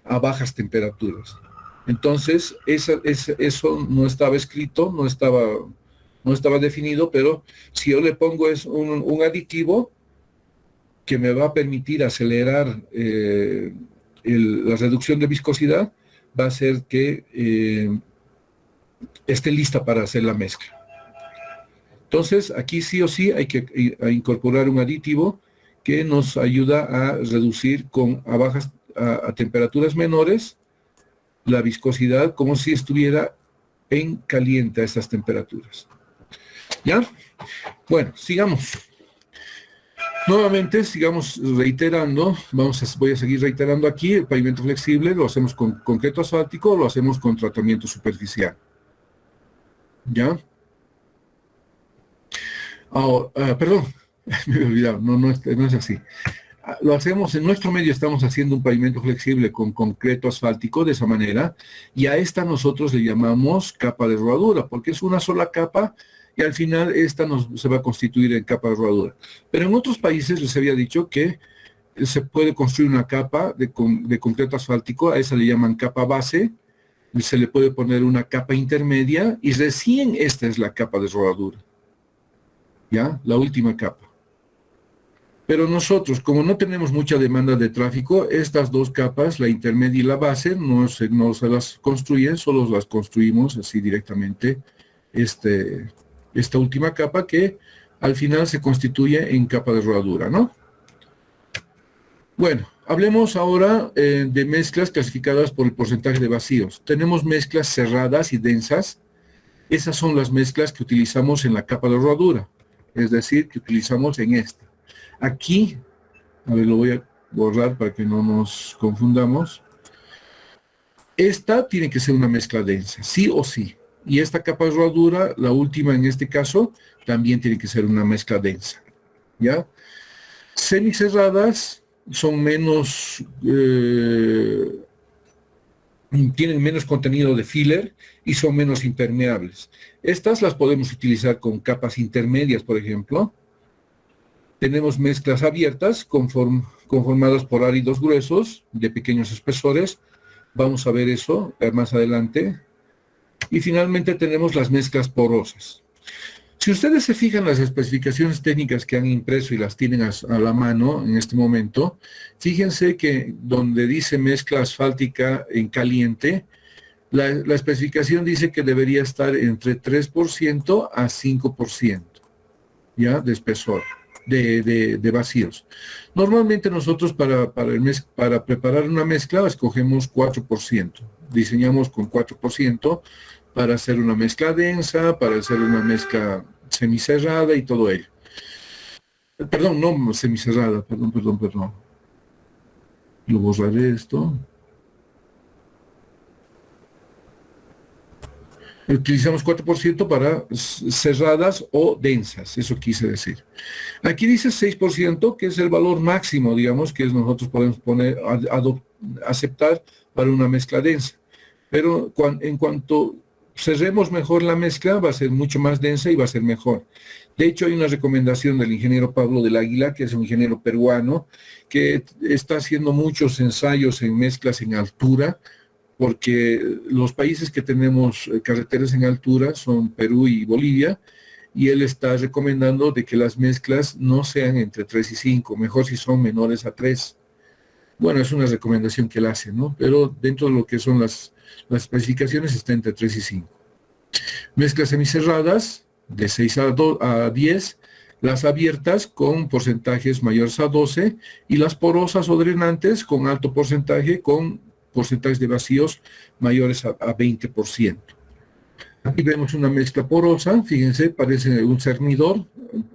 a bajas temperaturas. Entonces, eso no estaba escrito, no estaba definido, pero si yo le pongo un aditivo que me va a permitir acelerar la reducción de viscosidad, va a hacer que esté lista para hacer la mezcla. Entonces, aquí sí o sí hay que incorporar un aditivo que nos ayuda a reducir a temperaturas menores la viscosidad como si estuviera en caliente a estas temperaturas. ¿Ya? Bueno, sigamos. Nuevamente, sigamos reiterando, voy a seguir reiterando aquí, el pavimento flexible lo hacemos con concreto asfáltico o lo hacemos con tratamiento superficial. ¿Ya? Ahora, perdón, me he olvidado, no es así. Lo hacemos, en nuestro medio estamos haciendo un pavimento flexible con concreto asfáltico de esa manera, y a esta nosotros le llamamos capa de rodadura, porque es una sola capa, y al final esta se va a constituir en capa de rodadura. Pero en otros países les había dicho que se puede construir una capa de concreto asfáltico, a esa le llaman capa base, se le puede poner una capa intermedia, y recién esta es la capa de rodadura. ¿Ya? La última capa. Pero nosotros, como no tenemos mucha demanda de tráfico, estas dos capas, la intermedia y la base, no se las construyen, solo las construimos así directamente, esta última capa que al final se constituye en capa de rodadura, ¿no? Bueno, hablemos ahora de mezclas clasificadas por el porcentaje de vacíos. Tenemos mezclas cerradas y densas. Esas son las mezclas que utilizamos en la capa de rodadura, es decir, que utilizamos en esta. Aquí, a ver, lo voy a borrar para que no nos confundamos. Esta tiene que ser una mezcla densa, sí o sí. Y esta capa de rodadura, la última en este caso, también tiene que ser una mezcla densa. ¿Ya? Semicerradas son menos, tienen menos contenido de filler y son menos impermeables. Estas las podemos utilizar con capas intermedias, por ejemplo. Tenemos mezclas abiertas conformadas por áridos gruesos de pequeños espesores. Vamos a ver eso más adelante. Y finalmente tenemos las mezclas porosas. Si ustedes se fijan las especificaciones técnicas que han impreso y las tienen a la mano en este momento, fíjense que donde dice mezcla asfáltica en caliente, la especificación dice que debería estar entre 3% a 5%, ¿ya? De espesor. De vacíos. Normalmente nosotros para preparar una mezcla escogemos 4%. Diseñamos con 4% para hacer una mezcla densa, para hacer una mezcla semicerrada y todo ello. Perdón, no semicerrada, perdón. Lo borraré esto. Utilizamos 4% para cerradas o densas, eso quise decir. Aquí dice 6%, que es el valor máximo, digamos, que nosotros podemos aceptar para una mezcla densa. Pero en cuanto cerremos mejor la mezcla, va a ser mucho más densa y va a ser mejor. De hecho, hay una recomendación del ingeniero Pablo del Águila, que es un ingeniero peruano, que está haciendo muchos ensayos en mezclas en altura, porque los países que tenemos carreteras en altura son Perú y Bolivia, y él está recomendando de que las mezclas no sean entre 3 y 5, mejor si son menores a 3. Bueno, es una recomendación que él hace, ¿no? Pero dentro de lo que son las especificaciones está entre 3 y 5. Mezclas semicerradas, de 6 a 10, las abiertas con porcentajes mayores a 12, y las porosas o drenantes con alto porcentaje, con porcentajes de vacíos mayores a 20%. Aquí vemos una mezcla porosa, fíjense, parece un cernidor,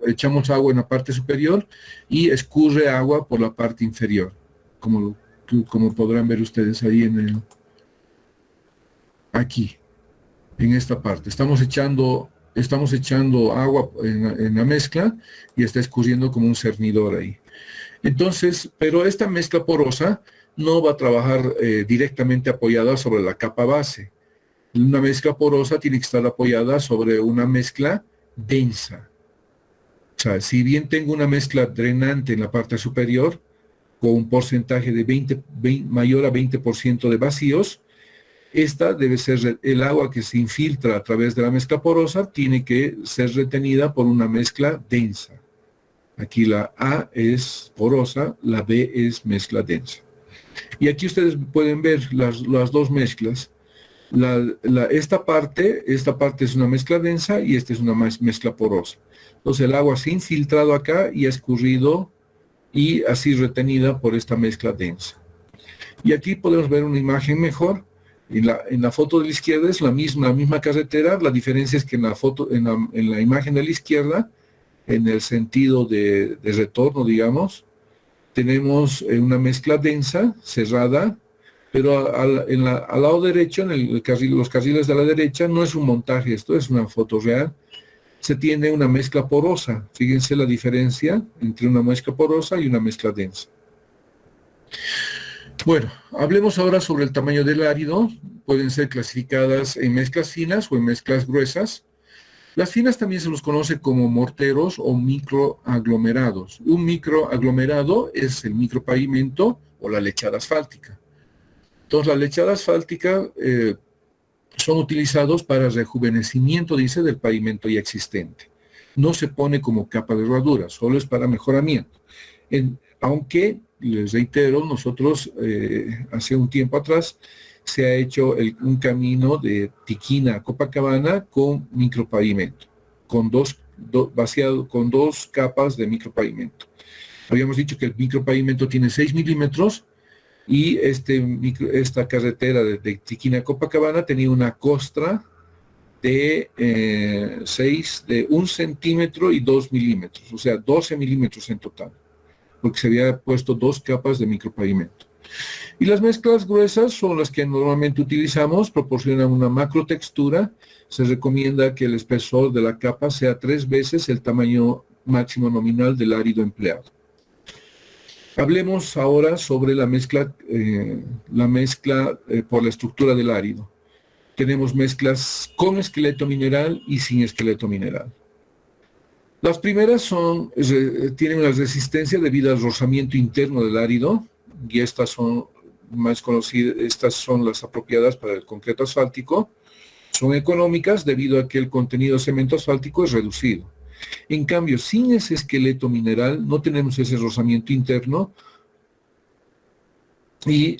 echamos agua en la parte superior y escurre agua por la parte inferior, como podrán ver ustedes ahí aquí, en esta parte. Estamos echando agua en la mezcla y está escurriendo como un cernidor ahí. Entonces, pero esta mezcla porosa no va a trabajar directamente apoyada sobre la capa base. Una mezcla porosa tiene que estar apoyada sobre una mezcla densa. O sea, si bien tengo una mezcla drenante en la parte superior, con un porcentaje de mayor a 20% de vacíos, esta debe ser el agua que se infiltra a través de la mezcla porosa, tiene que ser retenida por una mezcla densa. Aquí la A es porosa, la B es mezcla densa. Y aquí ustedes pueden ver las dos mezclas. Esta parte es una mezcla densa y esta es una mezcla porosa. Entonces el agua se ha infiltrado acá y ha escurrido y así retenida por esta mezcla densa. Y aquí podemos ver una imagen mejor. En la foto de la izquierda es la misma carretera, la diferencia es que en la imagen de la izquierda, en el sentido de retorno, digamos, tenemos una mezcla densa, cerrada, pero al lado derecho, los carriles de la derecha, no es un montaje, esto es una foto real, se tiene una mezcla porosa. Fíjense la diferencia entre una mezcla porosa y una mezcla densa. Bueno, hablemos ahora sobre el tamaño del árido. Pueden ser clasificadas en mezclas finas o en mezclas gruesas. Las finas también se los conoce como morteros o microaglomerados. Un microaglomerado es el micropavimento o la lechada asfáltica. Entonces, la lechada asfáltica son utilizados para rejuvenecimiento, dice, del pavimento ya existente. No se pone como capa de herradura, solo es para mejoramiento. Aunque, les reitero, nosotros hace un tiempo atrás se ha hecho un camino de Tiquina a Copacabana con micropavimento, vaciado con dos capas de micropavimento. Habíamos dicho que el micropavimento tiene 6 milímetros y esta carretera de Tiquina a Copacabana tenía una costra de 1 centímetro y 2 milímetros, o sea, 12 milímetros en total, porque se había puesto 2 capas de micropavimento. Y las mezclas gruesas son las que normalmente utilizamos, proporcionan una macro textura. Se recomienda que el espesor de la capa sea 3 veces el tamaño máximo nominal del árido empleado. Hablemos ahora sobre la mezcla por la estructura del árido. Tenemos mezclas con esqueleto mineral y sin esqueleto mineral. Las primeras tienen una resistencia debido al rozamiento interno del árido, y estas son más conocidas, estas son las apropiadas para el concreto asfáltico. Son económicas debido a que el contenido de cemento asfáltico es reducido. En cambio, sin ese esqueleto mineral no tenemos ese rozamiento interno y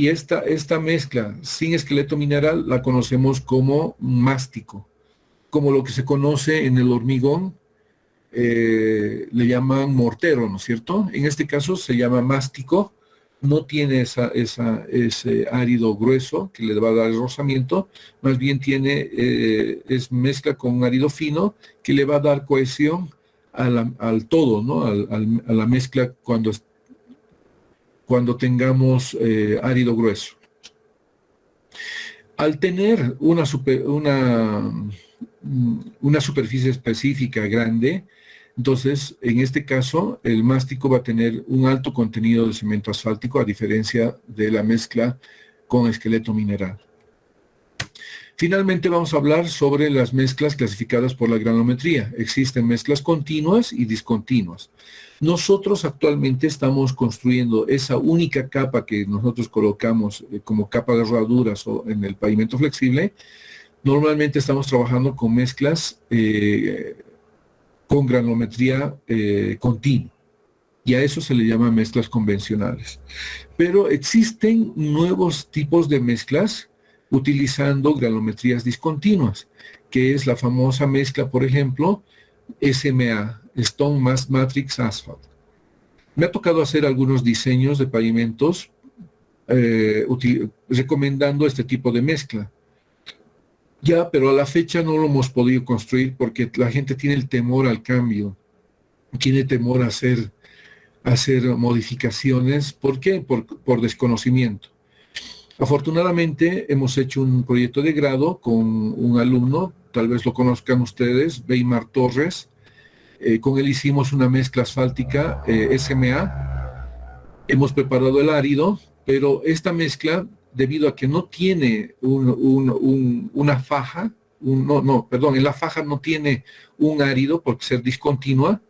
esta mezcla sin esqueleto mineral la conocemos como mástico, como lo que se conoce en el hormigón. Le llaman mortero, ¿no es cierto? En este caso se llama mástico, no tiene ese árido grueso que le va a dar el rozamiento, más bien es mezcla con un árido fino que le va a dar cohesión al todo, ¿no? A la mezcla cuando tengamos árido grueso. Al tener una superficie específica grande, entonces, en este caso, el mástico va a tener un alto contenido de cemento asfáltico, a diferencia de la mezcla con esqueleto mineral. Finalmente, vamos a hablar sobre las mezclas clasificadas por la granulometría. Existen mezclas continuas y discontinuas. Nosotros actualmente estamos construyendo esa única capa que nosotros colocamos como capa de herraduras o en el pavimento flexible. Normalmente estamos trabajando con mezclas con granulometría continua, y a eso se le llama mezclas convencionales. Pero existen nuevos tipos de mezclas utilizando granulometrías discontinuas, que es la famosa mezcla, por ejemplo, SMA, Stone Mass Matrix Asphalt. Me ha tocado hacer algunos diseños de pavimentos recomendando este tipo de mezcla. Ya, pero a la fecha no lo hemos podido construir porque la gente tiene el temor al cambio, tiene temor a hacer modificaciones. ¿Por qué? Por desconocimiento. Afortunadamente hemos hecho un proyecto de grado con un alumno, tal vez lo conozcan ustedes, Weimar Torres. Con él hicimos una mezcla asfáltica SMA. Hemos preparado el árido, pero esta mezcla, debido a que no tiene una faja, en la faja no tiene un árido por ser discontinua,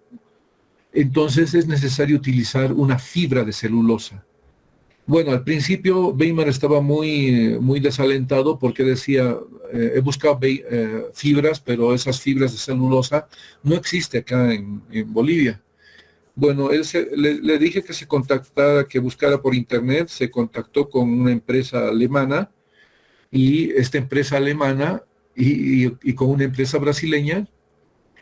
entonces es necesario utilizar una fibra de celulosa. Bueno, al principio Weimar estaba muy desalentado porque decía, he buscado fibras, pero esas fibras de celulosa no existen acá en Bolivia. Bueno, le dije que se contactara, que buscara por internet, se contactó con una empresa alemana, y esta empresa alemana y con una empresa brasileña,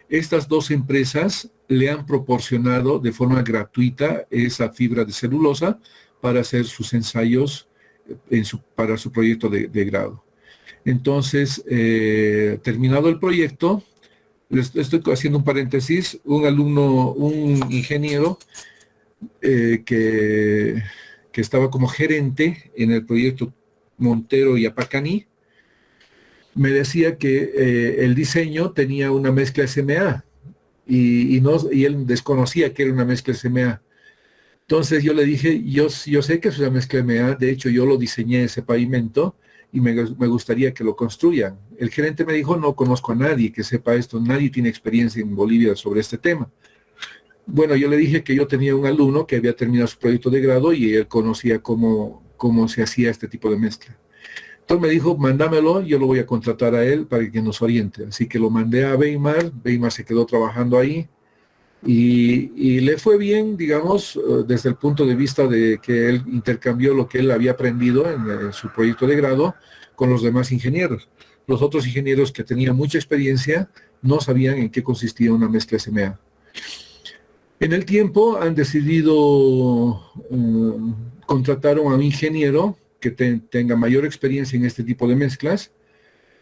estas dos empresas le han proporcionado de forma gratuita esa fibra de celulosa para hacer sus ensayos para su proyecto de grado. Entonces, terminado el proyecto, estoy haciendo un paréntesis, un alumno, un ingeniero que estaba como gerente en el proyecto Montero y Apacaní, me decía que el diseño tenía una mezcla SMA y él desconocía que era una mezcla SMA. Entonces yo le dije, yo sé que es una mezcla SMA, de hecho yo lo diseñé ese pavimento y me gustaría que lo construyan. El gerente me dijo, no conozco a nadie que sepa esto, nadie tiene experiencia en Bolivia sobre este tema. Bueno, yo le dije que yo tenía un alumno que había terminado su proyecto de grado y él conocía cómo se hacía este tipo de mezcla. Entonces me dijo, mándamelo, yo lo voy a contratar a él para que nos oriente. Así que lo mandé a Weimar se quedó trabajando ahí y le fue bien, digamos, desde el punto de vista de que él intercambió lo que él había aprendido en su proyecto de grado con los demás ingenieros. Los otros ingenieros que tenían mucha experiencia no sabían en qué consistía una mezcla SMA. En el tiempo han decidido contratar a un ingeniero que tenga mayor experiencia en este tipo de mezclas.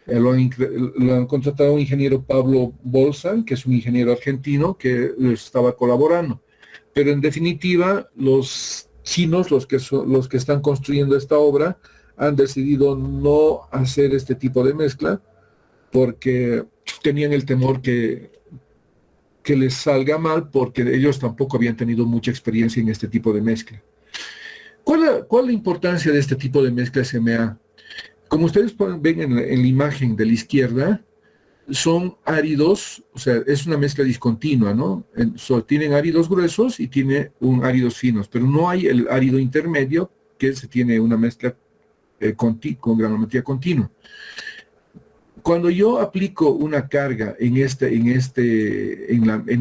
Lo han contratado a un ingeniero, Pablo Bolsa, que es un ingeniero argentino que les estaba colaborando. Pero en definitiva, los chinos, los que están construyendo esta obra, han decidido no hacer este tipo de mezcla porque tenían el temor que les salga mal, porque ellos tampoco habían tenido mucha experiencia en este tipo de mezcla. ¿Cuál es la importancia de este tipo de mezcla SMA? Como ustedes ven en la imagen de la izquierda, son áridos, o sea, es una mezcla discontinua, ¿no? Tienen áridos gruesos y tiene áridos finos, pero no hay el árido intermedio, que se tiene una mezcla con granometría continua. Cuando yo aplico una carga en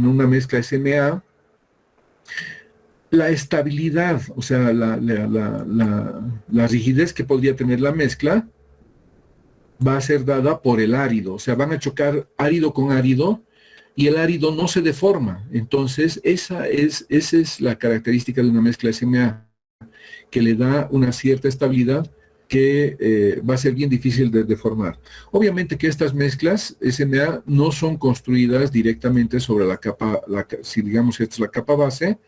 una mezcla SMA, la estabilidad, o sea, la rigidez que podría tener la mezcla va a ser dada por el árido, o sea, van a chocar árido con árido y el árido no se deforma. Entonces, esa es la característica de una mezcla SMA, que le da una cierta estabilidad que va a ser bien difícil de deformar. Obviamente que estas mezclas SMA no son construidas directamente sobre la capa, si digamos esta es la capa base,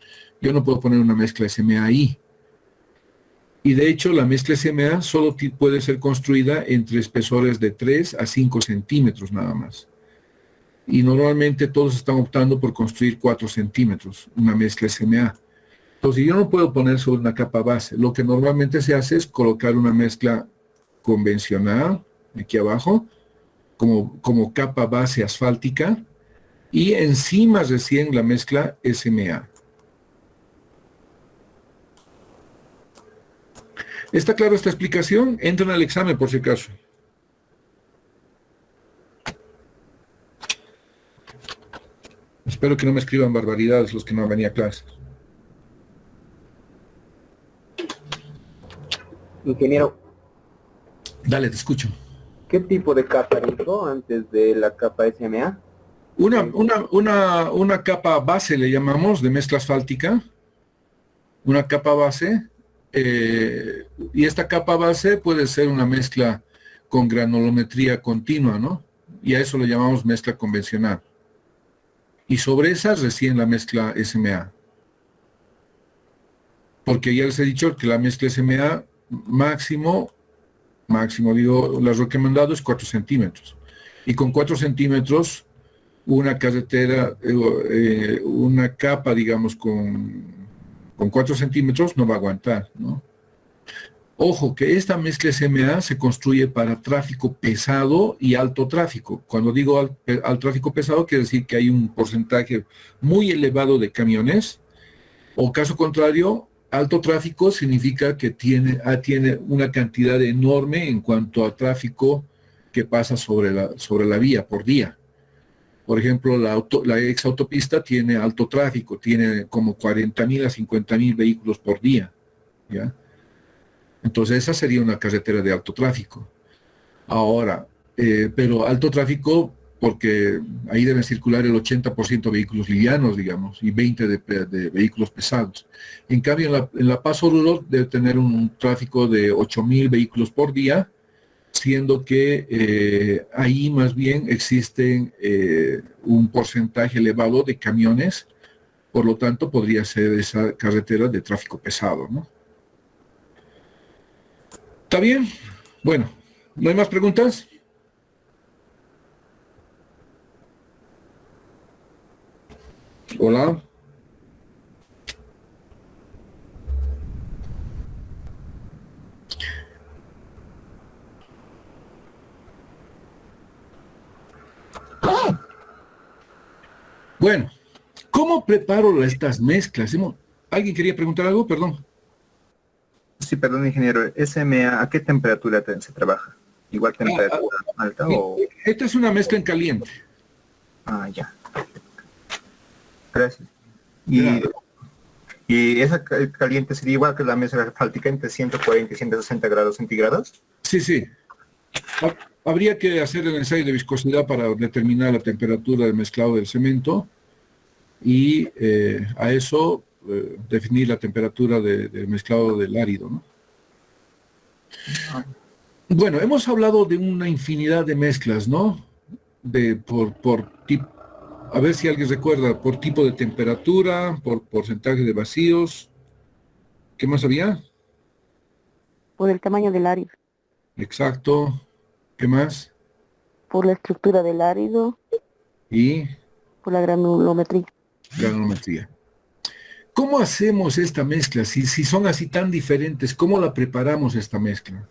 yo no puedo poner una mezcla SMA ahí. Y de hecho la mezcla SMA solo puede ser construida entre espesores de 3 a 5 centímetros nada más. Y normalmente todos están optando por construir 4 centímetros, una mezcla SMA. Entonces yo no puedo poner sobre una capa base. Lo que normalmente se hace es colocar una mezcla convencional, aquí abajo, como capa base asfáltica, y encima recién la mezcla SMA. ¿Está claro esta explicación? Entren al examen por si acaso. Espero que no me escriban barbaridades los que no han venido a clases. Ingeniero, Dale, te escucho. ¿qué tipo de capa hizo antes de la capa SMA? Una capa base le llamamos de mezcla asfáltica. Una capa base. Y esta capa base puede ser una mezcla con granulometría continua, ¿no? Y a eso le llamamos mezcla convencional. Y sobre esa recién la mezcla SMA. Porque ya les he dicho que la mezcla SMA máximo, digo, lo recomendado es 4 centímetros. Y con 4 centímetros, una carretera, una capa, digamos, con 4 centímetros no va a aguantar, ¿no? Ojo, que esta mezcla SMA se construye para tráfico pesado y alto tráfico. Cuando digo al tráfico pesado, quiere decir que hay un porcentaje muy elevado de camiones, o caso contrario, alto tráfico significa que tiene una cantidad enorme en cuanto a tráfico que pasa sobre la vía por día. Por ejemplo, la ex autopista tiene alto tráfico, tiene como 40.000 a 50.000 vehículos por día, ¿ya? Entonces esa sería una carretera de alto tráfico. Ahora, pero alto tráfico porque ahí deben circular el 80% de vehículos livianos, digamos, y 20% de vehículos pesados. En cambio, en la Paz Oruro debe tener un tráfico de 8.000 vehículos por día, siendo que ahí más bien existen un porcentaje elevado de camiones, por lo tanto podría ser esa carretera de tráfico pesado, ¿no? ¿Está bien? Bueno, ¿no hay más preguntas? Hola. Bueno, ¿cómo preparo estas mezclas? ¿Alguien quería preguntar algo? Perdón. Sí, perdón, ingeniero. SMA, ¿a qué temperatura se trabaja? ¿Igual temperatura alta o...? Esta es una mezcla en caliente. Ah, ya. Gracias. Claro. ¿Y esa caliente sería igual que la mezcla asfáltica entre 140 y 160 grados centígrados? Sí, sí. Habría que hacer el ensayo de viscosidad para determinar la temperatura del mezclado del cemento y a eso definir la temperatura del mezclado del árido, ¿no? Bueno, hemos hablado de una infinidad de mezclas, ¿no? Por tipo, a ver si alguien recuerda, por tipo de temperatura, por porcentaje de vacíos. ¿Qué más había? Por el tamaño del árido, Exacto. ¿Qué más? por la estructura del árido, Y por la granulometría. granulometría. ¿Cómo hacemos esta mezcla? Si son así tan diferentes, ¿cómo la preparamos esta mezcla?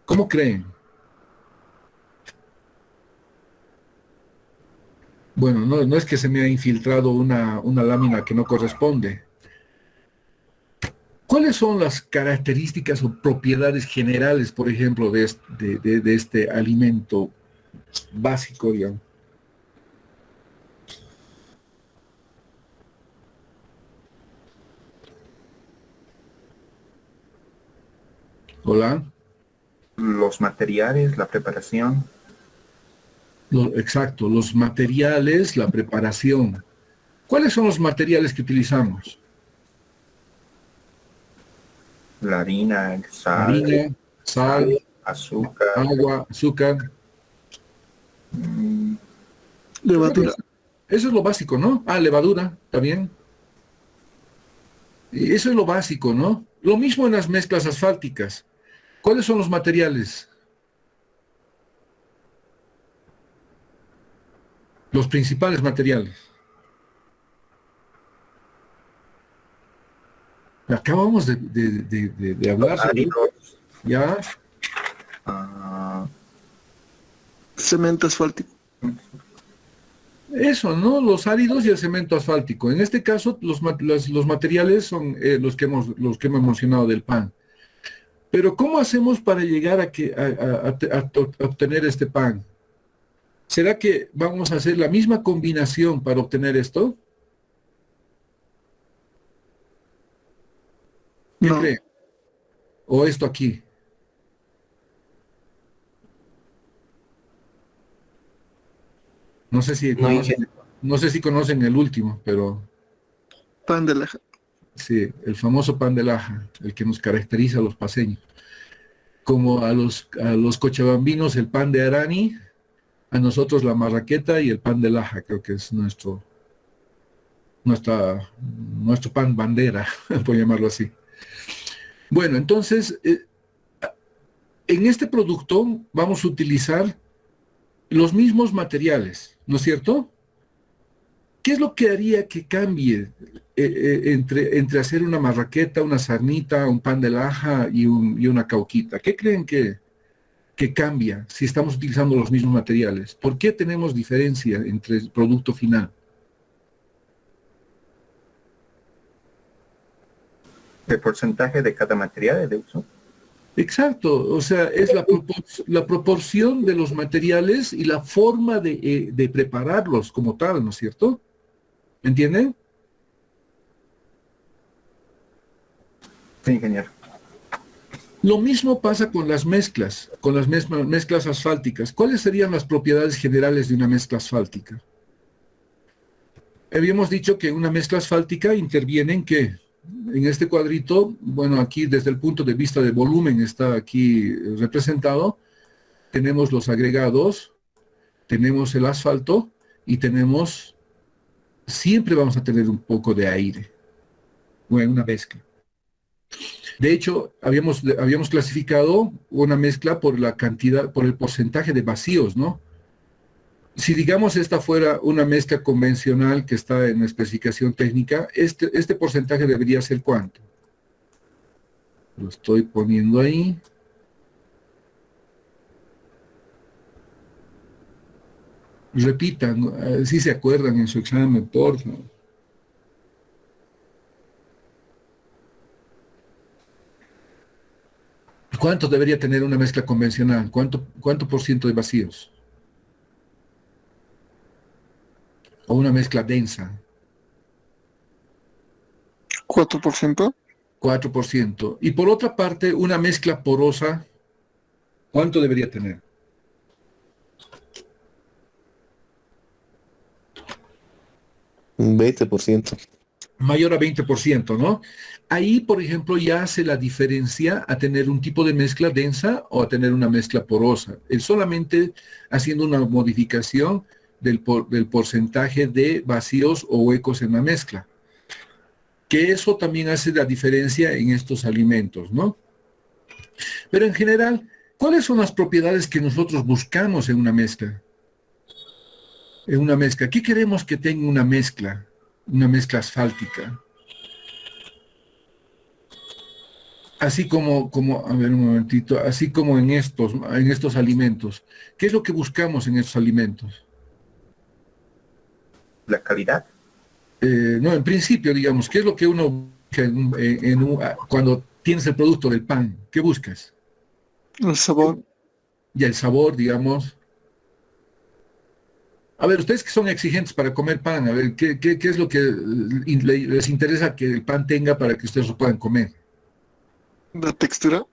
¿Cómo creen? Bueno, no es que se me ha infiltrado una lámina que no corresponde. ¿Cuáles son las características o propiedades generales, por ejemplo, de este alimento básico, digamos? Hola. Los materiales, la preparación. Exacto, los materiales, la preparación. ¿Cuáles son los materiales que utilizamos? La harina, el sal, Harina, sal, azúcar, agua, azúcar. Levadura. Eso es lo básico, ¿no? Ah, levadura, también. Y eso es lo básico, ¿no? Lo mismo en las mezclas asfálticas. ¿Cuáles son los materiales? Los principales materiales. Acabamos de hablar sobre... áridos, ¿Ya? Cemento asfáltico. Eso, ¿no? Los áridos y el cemento asfáltico. En este caso, los materiales son los que hemos mencionado del pan. Pero ¿cómo hacemos para llegar a obtener este pan? ¿Será que vamos a hacer la misma combinación para obtener esto? ¿Qué No. creen? ¿O esto aquí? No sé si conocen el último, pero Pan de laja. sí, el famoso pan de laja, el que nos caracteriza a los paseños. Como a los cochabambinos el pan de Arani, a nosotros la marraqueta y el pan de laja, creo que es nuestro pan bandera, por llamarlo así. Bueno, entonces, en este producto vamos a utilizar los mismos materiales, ¿no es cierto? ¿Qué es lo que haría que cambie entre hacer una marraqueta, una sarnita, un pan de laja y una cauquita? ¿Qué creen que cambia si estamos utilizando los mismos materiales? ¿Por qué tenemos diferencia entre el producto final? el porcentaje de cada material de uso. Exacto, o sea, es la proporción de los materiales y la forma de prepararlos como tal, ¿no es cierto? ¿Entienden? Sí, ingeniero. Lo mismo pasa con las mezclas, con las mezclas asfálticas. ¿Cuáles serían las propiedades generales de una mezcla asfáltica? Habíamos dicho que una mezcla asfáltica interviene en ¿qué? En este cuadrito, bueno, aquí desde el punto de vista de volumen está aquí representado. Tenemos los agregados, tenemos el asfalto y tenemos, siempre vamos a tener un poco de aire, bueno, una mezcla. De hecho, habíamos clasificado una mezcla por la cantidad, por el porcentaje de vacíos, ¿no? Si digamos esta fuera una mezcla convencional que está en la especificación técnica, este porcentaje debería ser ¿cuánto? Lo estoy poniendo ahí. Repitan, si se acuerdan en su examen, por favor. ¿Cuánto debería tener una mezcla convencional? ¿Cuánto por ciento de vacíos? O una mezcla densa. 4%. 4%. Y por otra parte, una mezcla porosa, ¿cuánto debería tener? Un 20%. Mayor a 20%, ¿no? Ahí, por ejemplo, ya hace la diferencia a tener un tipo de mezcla densa o a tener una mezcla porosa. Es solamente haciendo una modificación del porcentaje de vacíos o huecos en la mezcla. Que eso también hace la diferencia en estos alimentos, ¿no? Pero en general, ¿cuáles son las propiedades que nosotros buscamos en una mezcla? En una mezcla. ¿Qué queremos que tenga una mezcla? Una mezcla asfáltica. Así como, a ver un momentito, así como en estos alimentos. ¿Qué es lo que buscamos en estos alimentos? La calidad. No, en principio, digamos, ¿qué es lo que uno busca cuando tienes el producto del pan? ¿Qué buscas? El sabor. Y el sabor, digamos. A ver, ustedes que son exigentes para comer pan, a ver, ¿qué es lo que les interesa que el pan tenga para que ustedes lo puedan comer? La textura.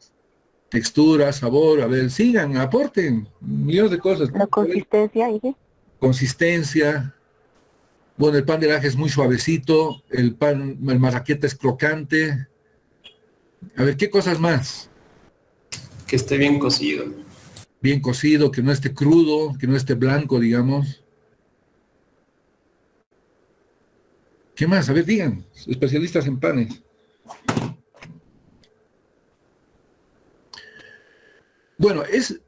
Textura, sabor, a ver, sigan, aporten millones de cosas. La consistencia, dije. Consistencia. Bueno, el pan de laje es muy suavecito, el marraqueta es crocante. A ver, ¿qué cosas más? Que esté bien cocido. Bien cocido, que no esté crudo, que no esté blanco, digamos. ¿Qué más? A ver, digan, especialistas en panes. Bueno,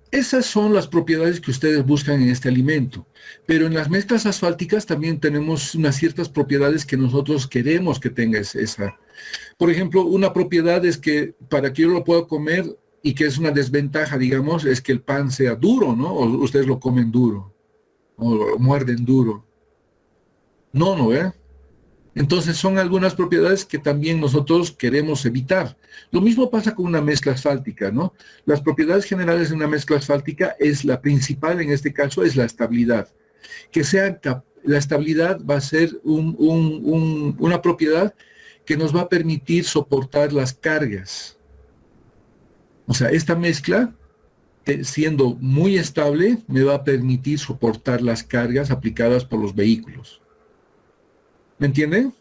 esas son las propiedades que ustedes buscan en este alimento. Pero en las mezclas asfálticas también tenemos unas ciertas propiedades que nosotros queremos que tenga esa. Por ejemplo, una propiedad es que para que yo lo pueda comer y que es una desventaja, digamos, es que el pan sea duro, ¿no? O ustedes lo comen duro, o lo muerden duro. No, ¿eh? Entonces son algunas propiedades que también nosotros queremos evitar. Lo mismo pasa con una mezcla asfáltica, ¿no? Las propiedades generales de una mezcla asfáltica es la principal, en este caso, es la estabilidad. La estabilidad va a ser una propiedad que nos va a permitir soportar las cargas. O sea, esta mezcla, siendo muy estable, me va a permitir soportar las cargas aplicadas por los vehículos. ¿Me entienden?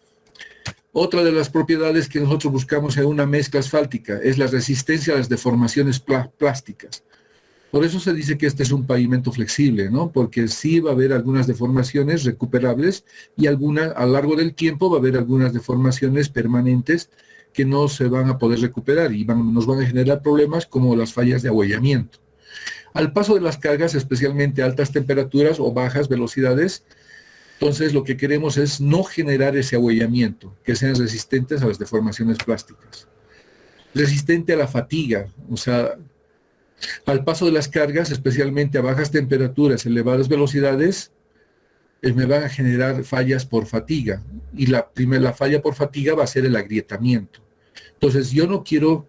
Otra de las propiedades que nosotros buscamos en una mezcla asfáltica es la resistencia a las deformaciones plásticas. Por eso se dice que este es un pavimento flexible, ¿no? Porque sí va a haber algunas deformaciones recuperables y a lo largo del tiempo va a haber algunas deformaciones permanentes que no se van a poder recuperar y nos van a generar problemas como las fallas de ahuellamiento. Al paso de las cargas, especialmente a altas temperaturas o bajas velocidades, entonces lo que queremos es no generar ese ahuellamiento, que sean resistentes a las deformaciones plásticas. Resistente a la fatiga, o sea, al paso de las cargas, especialmente a bajas temperaturas, elevadas velocidades, me van a generar fallas por fatiga. Y la falla por fatiga va a ser el agrietamiento. Entonces yo no quiero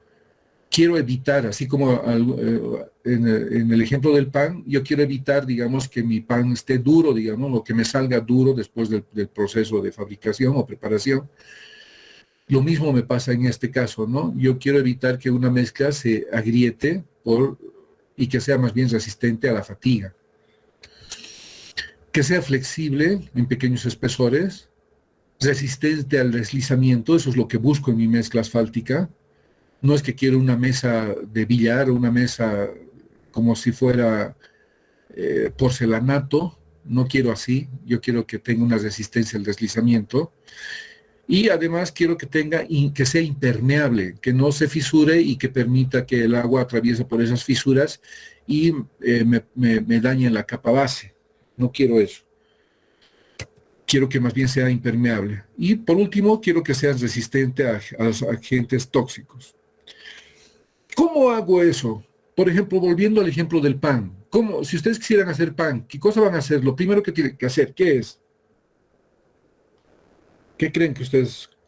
evitar, así como en el ejemplo del pan, yo quiero evitar, digamos, que mi pan esté duro, digamos, o que me salga duro después del proceso de fabricación o preparación. Lo mismo me pasa en este caso, ¿no? Yo quiero evitar que una mezcla se agriete y que sea más bien resistente a la fatiga. Que sea flexible en pequeños espesores, resistente al deslizamiento, eso es lo que busco en mi mezcla asfáltica. No es que quiero una mesa de billar, una mesa como si fuera porcelanato, no quiero así, yo quiero que tenga una resistencia al deslizamiento. Y además quiero que que sea impermeable, que no se fisure y que permita que el agua atraviese por esas fisuras y me dañe la capa base. No quiero eso. Quiero que más bien sea impermeable. Y por último, quiero que sea resistente a los agentes tóxicos. ¿Cómo hago eso? Por ejemplo, volviendo al ejemplo del pan. Si ustedes quisieran hacer pan, ¿qué cosa van a hacer? Lo primero que tienen que hacer, ¿qué es? ¿Qué creen que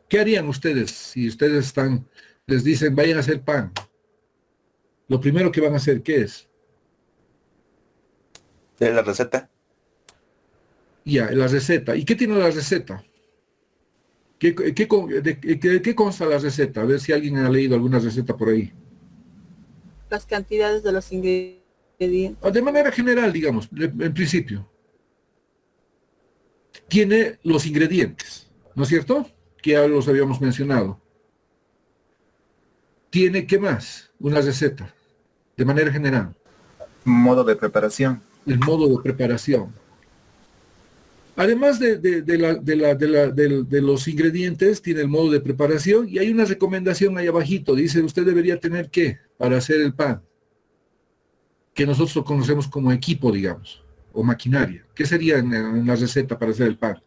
qué harían ustedes si ustedes les dicen, vayan a hacer pan? Lo primero que van a hacer, ¿qué es? ¿De la receta? Ya, la receta. ¿Y qué tiene la receta? ¿De qué consta la receta? A ver si alguien ha leído alguna receta por ahí. Las cantidades de los ingredientes. De manera general, digamos, en principio. Tiene los ingredientes, ¿no es cierto? Que ya los habíamos mencionado. Tiene, ¿qué más? Una receta, de manera general. Modo de preparación. El modo de preparación. Además de los ingredientes, tiene el modo de preparación y hay una recomendación ahí abajito. Dice, usted debería tener ¿qué? Para hacer el pan. Que nosotros lo conocemos como equipo, digamos, o maquinaria. ¿Qué sería en la receta para hacer el pan?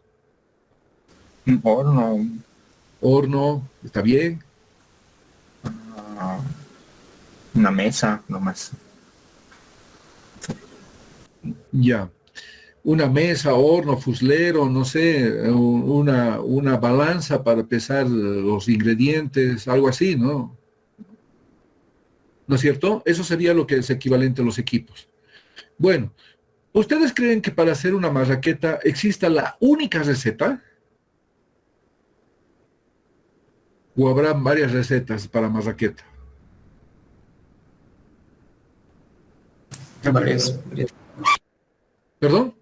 Un horno. Horno, ¿está bien? Una mesa, nomás. Ya. Una mesa, horno, fuslero, no sé, una balanza para pesar los ingredientes, algo así, ¿no? ¿No es cierto? Eso sería lo que es equivalente a los equipos. Bueno, ¿ustedes creen que para hacer una marraqueta exista la única receta? ¿O habrá varias recetas para marraqueta? Varias. ¿Perdón?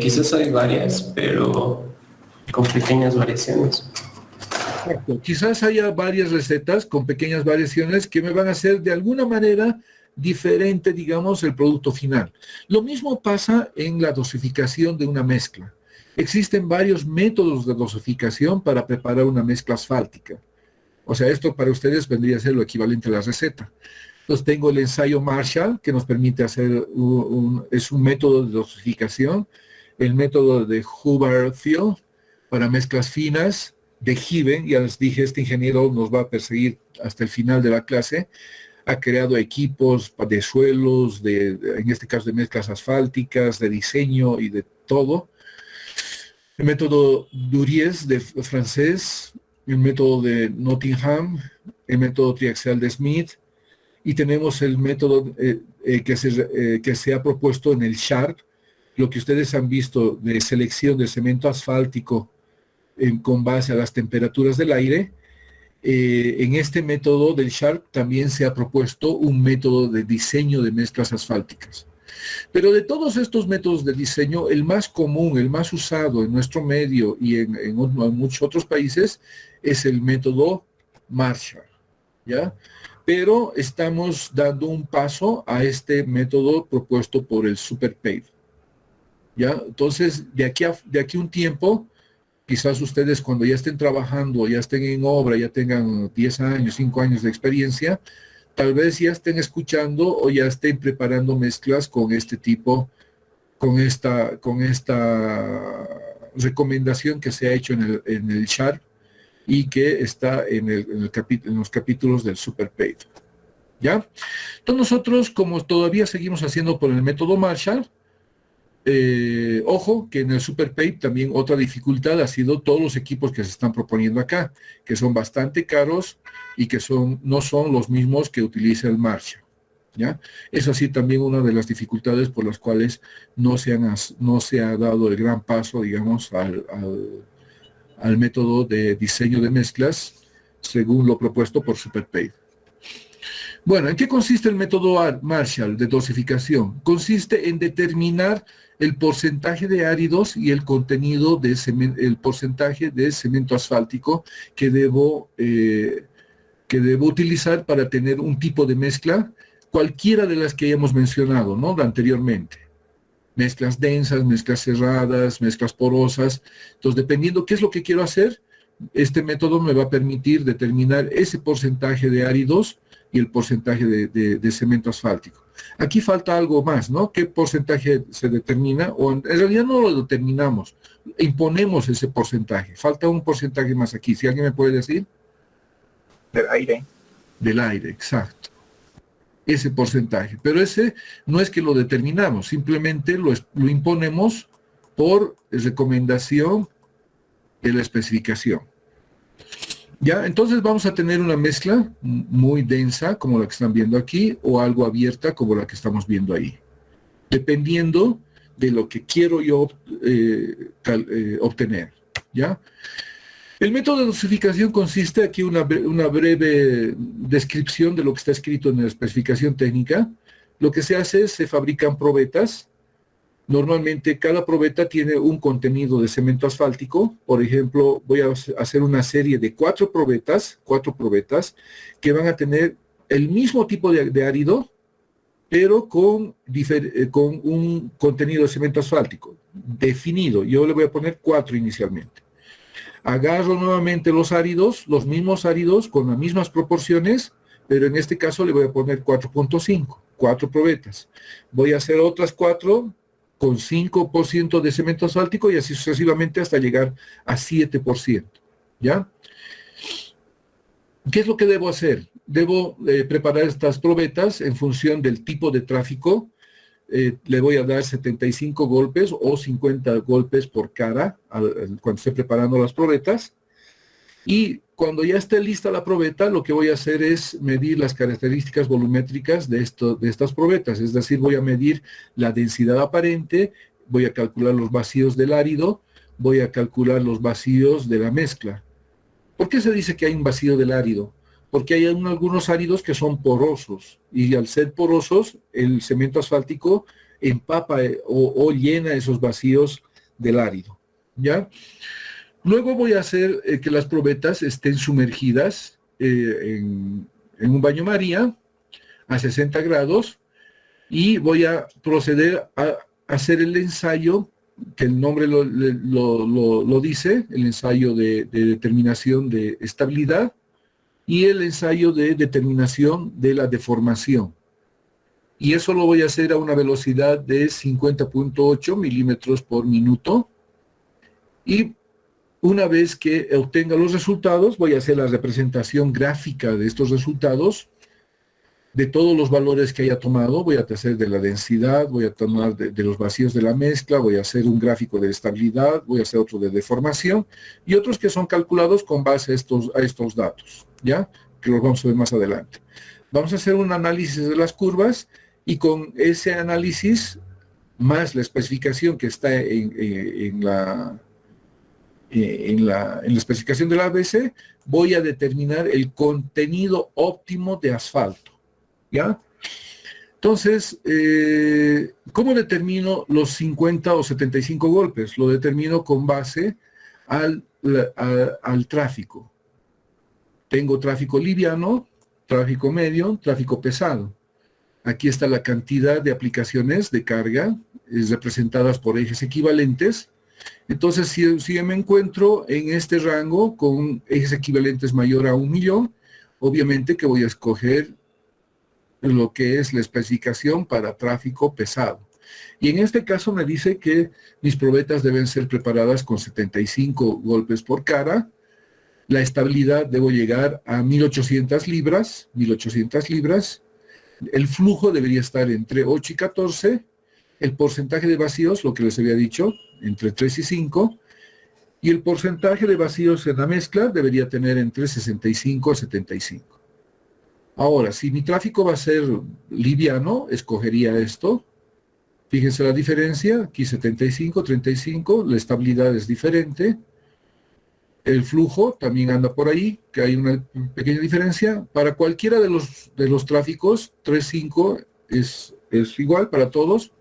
Quizás hay varias, pero con pequeñas variaciones. Quizás haya varias recetas con pequeñas variaciones que me van a hacer de alguna manera diferente, digamos, el producto final. Lo mismo pasa en la dosificación de una mezcla. Existen varios métodos de dosificación para preparar una mezcla asfáltica. O sea, esto para ustedes vendría a ser lo equivalente a la receta. Entonces tengo el ensayo Marshall, que nos permite hacer es un método de dosificación, el método de Hubbard-Field para mezclas finas, de Given, ya les dije, este ingeniero nos va a perseguir hasta el final de la clase, ha creado equipos de suelos, en este caso de mezclas asfálticas, de diseño y de todo. El método Duries de francés, el método de Nottingham, el método triaxial de Smith, y tenemos el método que se ha propuesto en el Sharp, lo que ustedes han visto de selección de cemento asfáltico con base a las temperaturas del aire. En este método del Sharp también se ha propuesto un método de diseño de mezclas asfálticas. Pero de todos estos métodos de diseño, el más común, el más usado en nuestro medio y en muchos otros países es el método Marshall, ¿ya? Pero estamos dando un paso a este método propuesto por el SuperPave, ¿ya? Entonces, de aquí un tiempo, quizás ustedes cuando ya estén trabajando, ya estén en obra, ya tengan 10 años, 5 años de experiencia, tal vez ya estén escuchando o ya estén preparando mezclas con este tipo, con esta recomendación que se ha hecho en el Sharp y que está en los capítulos del SuperPave, ¿ya? Entonces nosotros, como todavía seguimos haciendo por el método Marshall, ojo que en el SuperPave también otra dificultad ha sido todos los equipos que se están proponiendo acá, que son bastante caros y que no son los mismos que utiliza el Marshall, ¿ya? Es así también una de las dificultades por las cuales no se ha dado el gran paso, digamos, al método de diseño de mezclas según lo propuesto por SuperPaid. Bueno, ¿en qué consiste el método Marshall de dosificación? Consiste en determinar el porcentaje de áridos y el contenido de el porcentaje de cemento asfáltico que debo utilizar para tener un tipo de mezcla, cualquiera de las que hayamos mencionado, ¿no? Anteriormente. Mezclas densas, mezclas cerradas, mezclas porosas. Entonces, dependiendo qué es lo que quiero hacer, este método me va a permitir determinar ese porcentaje de áridos y el porcentaje de cemento asfáltico. Aquí falta algo más, ¿no? ¿Qué porcentaje se determina? O en realidad no lo determinamos, imponemos ese porcentaje. Falta un porcentaje más aquí. Si alguien me puede decir. Del aire. Del aire, exacto. Ese porcentaje. Pero ese no es que lo determinamos, simplemente lo imponemos por recomendación de la especificación. ¿Ya? Entonces vamos a tener una mezcla muy densa, como la que están viendo aquí, o algo abierta, como la que estamos viendo ahí. Dependiendo de lo que quiero yo obtener. ¿Ya? El método de dosificación consiste aquí una breve descripción de lo que está escrito en la especificación técnica. Lo que se hace es, se fabrican probetas. Normalmente cada probeta tiene un contenido de cemento asfáltico. Por ejemplo, voy a hacer una serie de cuatro probetas que van a tener el mismo tipo de árido, pero con un contenido de cemento asfáltico definido. Yo le voy a poner 4 inicialmente. Agarro nuevamente los áridos, los mismos áridos con las mismas proporciones, pero en este caso le voy a poner 4.5, 4 probetas. Voy a hacer otras 4 con 5% de cemento asfáltico y así sucesivamente hasta llegar a 7%. ¿Ya? ¿Qué es lo que debo hacer? Debo preparar estas probetas en función del tipo de tráfico. Le voy a dar 75 golpes o 50 golpes por cara cuando esté preparando las probetas. Y cuando ya esté lista la probeta, lo que voy a hacer es medir las características volumétricas de estas probetas. Es decir, voy a medir la densidad aparente, voy a calcular los vacíos del árido, voy a calcular los vacíos de la mezcla. ¿Por qué se dice que hay un vacío del árido? Porque hay algunos áridos que son porosos y al ser porosos el cemento asfáltico empapa o llena esos vacíos del árido. ¿Ya? Luego voy a hacer que las probetas estén sumergidas en un baño María a 60 grados y voy a proceder a hacer el ensayo, que el nombre lo dice, el ensayo de determinación de estabilidad y el ensayo de determinación de la deformación. Y eso lo voy a hacer a una velocidad de 50.8 milímetros por minuto. Y una vez que obtenga los resultados, voy a hacer la representación gráfica de estos resultados, de todos los valores que haya tomado. Voy a hacer de la densidad, voy a tomar de los vacíos de la mezcla, voy a hacer un gráfico de estabilidad, voy a hacer otro de deformación, y otros que son calculados con base a estos datos, ¿ya? Que los vamos a ver más adelante. Vamos a hacer un análisis de las curvas, y con ese análisis, más la especificación que está en la especificación de la ABC, voy a determinar el contenido óptimo de asfalto. ¿Ya? Entonces, ¿cómo determino los 50 o 75 golpes? Lo determino con base al tráfico. Tengo tráfico liviano, tráfico medio, tráfico pesado. Aquí está la cantidad de aplicaciones de carga representadas por ejes equivalentes. Entonces, si yo me encuentro en este rango con ejes equivalentes mayor a 1.000.000, obviamente que voy a escoger lo que es la especificación para tráfico pesado. Y en este caso me dice que mis probetas deben ser preparadas con 75 golpes por cara. La estabilidad debo llegar a 1.800 libras. El flujo debería estar entre 8 y 14. El porcentaje de vacíos, lo que les había dicho, entre 3 y 5. Y el porcentaje de vacíos en la mezcla debería tener entre 65 y 75. Ahora, si mi tráfico va a ser liviano, escogería esto. Fíjense la diferencia, aquí 75, 35, la estabilidad es diferente. El flujo también anda por ahí, que hay una pequeña diferencia. Para cualquiera de los tráficos, 3.5 es igual para todos.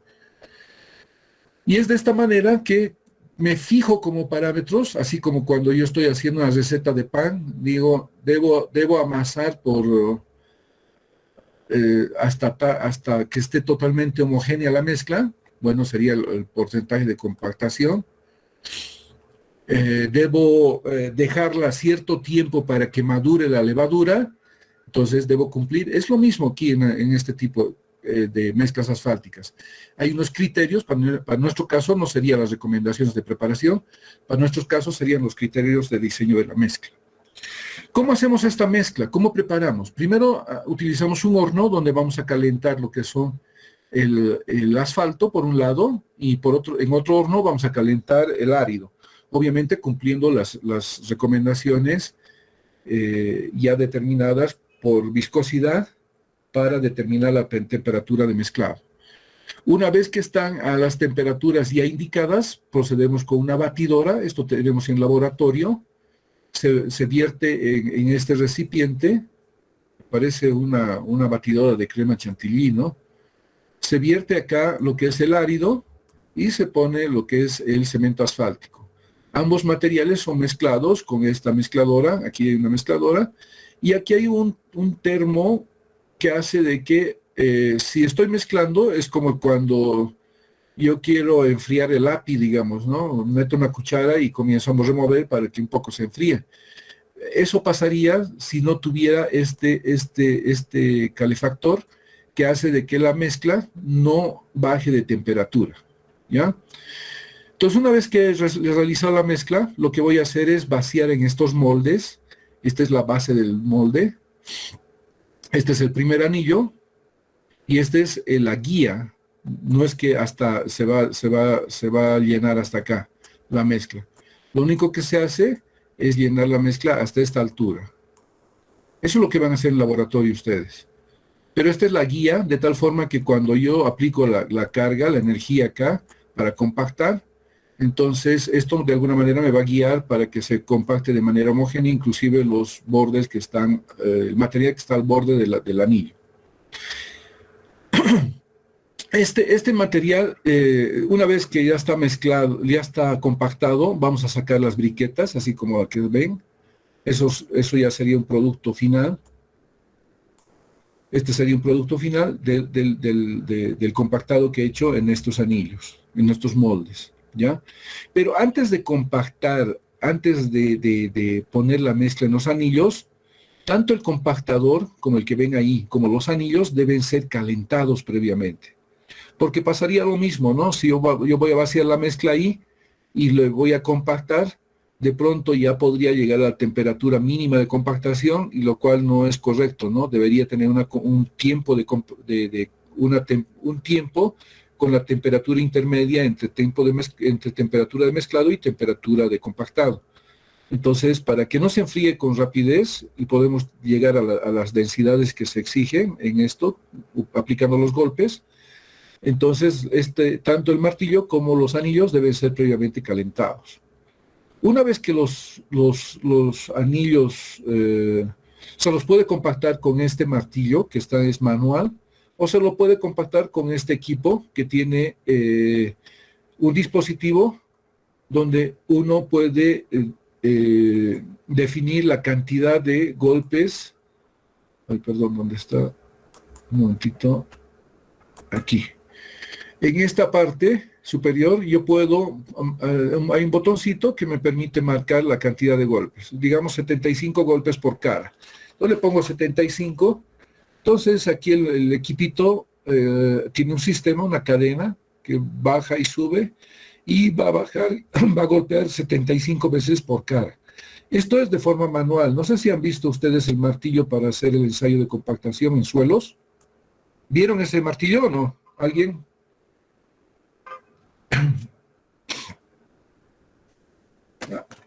Y es de esta manera que me fijo como parámetros, así como cuando yo estoy haciendo una receta de pan, digo, debo amasar por hasta que esté totalmente homogénea la mezcla. Bueno, sería el porcentaje de compactación. Debo dejarla cierto tiempo para que madure la levadura, entonces debo cumplir. Es lo mismo aquí en este tipo de mezclas asfálticas. Hay unos criterios, para nuestro caso no serían las recomendaciones de preparación, para nuestros casos serían los criterios de diseño de la mezcla. ¿Cómo hacemos esta mezcla? ¿Cómo preparamos? Primero utilizamos un horno donde vamos a calentar lo que son el asfalto por un lado y en otro horno vamos a calentar el árido. Obviamente cumpliendo las recomendaciones ya determinadas por viscosidad para determinar la temperatura de mezclado. Una vez que están a las temperaturas ya indicadas, procedemos con una batidora, esto tenemos en laboratorio, se vierte en este recipiente, parece una batidora de crema chantilly, ¿no? Se vierte acá lo que es el árido y se pone lo que es el cemento asfáltico. Ambos materiales son mezclados con esta mezcladora, aquí hay una mezcladora, y aquí hay un termo que hace de que si estoy mezclando es como cuando yo quiero enfriar el api, digamos, ¿no? Meto una cuchara y comienzo a remover para que un poco se enfríe. Eso pasaría si no tuviera este calefactor que hace de que la mezcla no baje de temperatura, ¿ya? Entonces, una vez que he realizado la mezcla, lo que voy a hacer es vaciar en estos moldes. Esta es la base del molde. Este es el primer anillo. Y este es la guía. No es que hasta se va a llenar hasta acá la mezcla. Lo único que se hace es llenar la mezcla hasta esta altura. Eso es lo que van a hacer en el laboratorio ustedes. Pero esta es la guía, de tal forma que cuando yo aplico la carga, la energía acá, para compactar, entonces esto de alguna manera me va a guiar para que se compacte de manera homogénea, inclusive los bordes que están, el material que está al borde del anillo. Este material, una vez que ya está mezclado, ya está compactado, vamos a sacar las briquetas, así como aquí ven. Eso ya sería un producto final. Este sería un producto final del compactado que he hecho en estos anillos, en estos moldes, ¿ya? Pero antes de compactar, antes de poner la mezcla en los anillos, tanto el compactador como el que ven ahí, como los anillos, deben ser calentados previamente. Porque pasaría lo mismo, ¿no? Si yo voy a vaciar la mezcla ahí y le voy a compactar, de pronto ya podría llegar a la temperatura mínima de compactación, y lo cual no es correcto, ¿no? Debería tener un tiempo un tiempo con la temperatura intermedia entre temperatura de mezclado y temperatura de compactado. Entonces, para que no se enfríe con rapidez y podemos llegar a las densidades que se exigen en esto, aplicando los golpes, entonces tanto el martillo como los anillos deben ser previamente calentados. Una vez que los anillos se los puede compactar con este martillo, que es manual, o se lo puede compactar con este equipo que tiene un dispositivo donde uno puede definir la cantidad de golpes. Ay, perdón, ¿dónde está? Un momentito. Aquí. En esta parte superior yo puedo, hay un botoncito que me permite marcar la cantidad de golpes, digamos 75 golpes por cara. Yo le pongo 75, entonces aquí el equipito tiene un sistema, una cadena que baja y sube y va a golpear 75 veces por cara. Esto es de forma manual. No sé si han visto ustedes el martillo para hacer el ensayo de compactación en suelos. ¿Vieron ese martillo o no? ¿Alguien?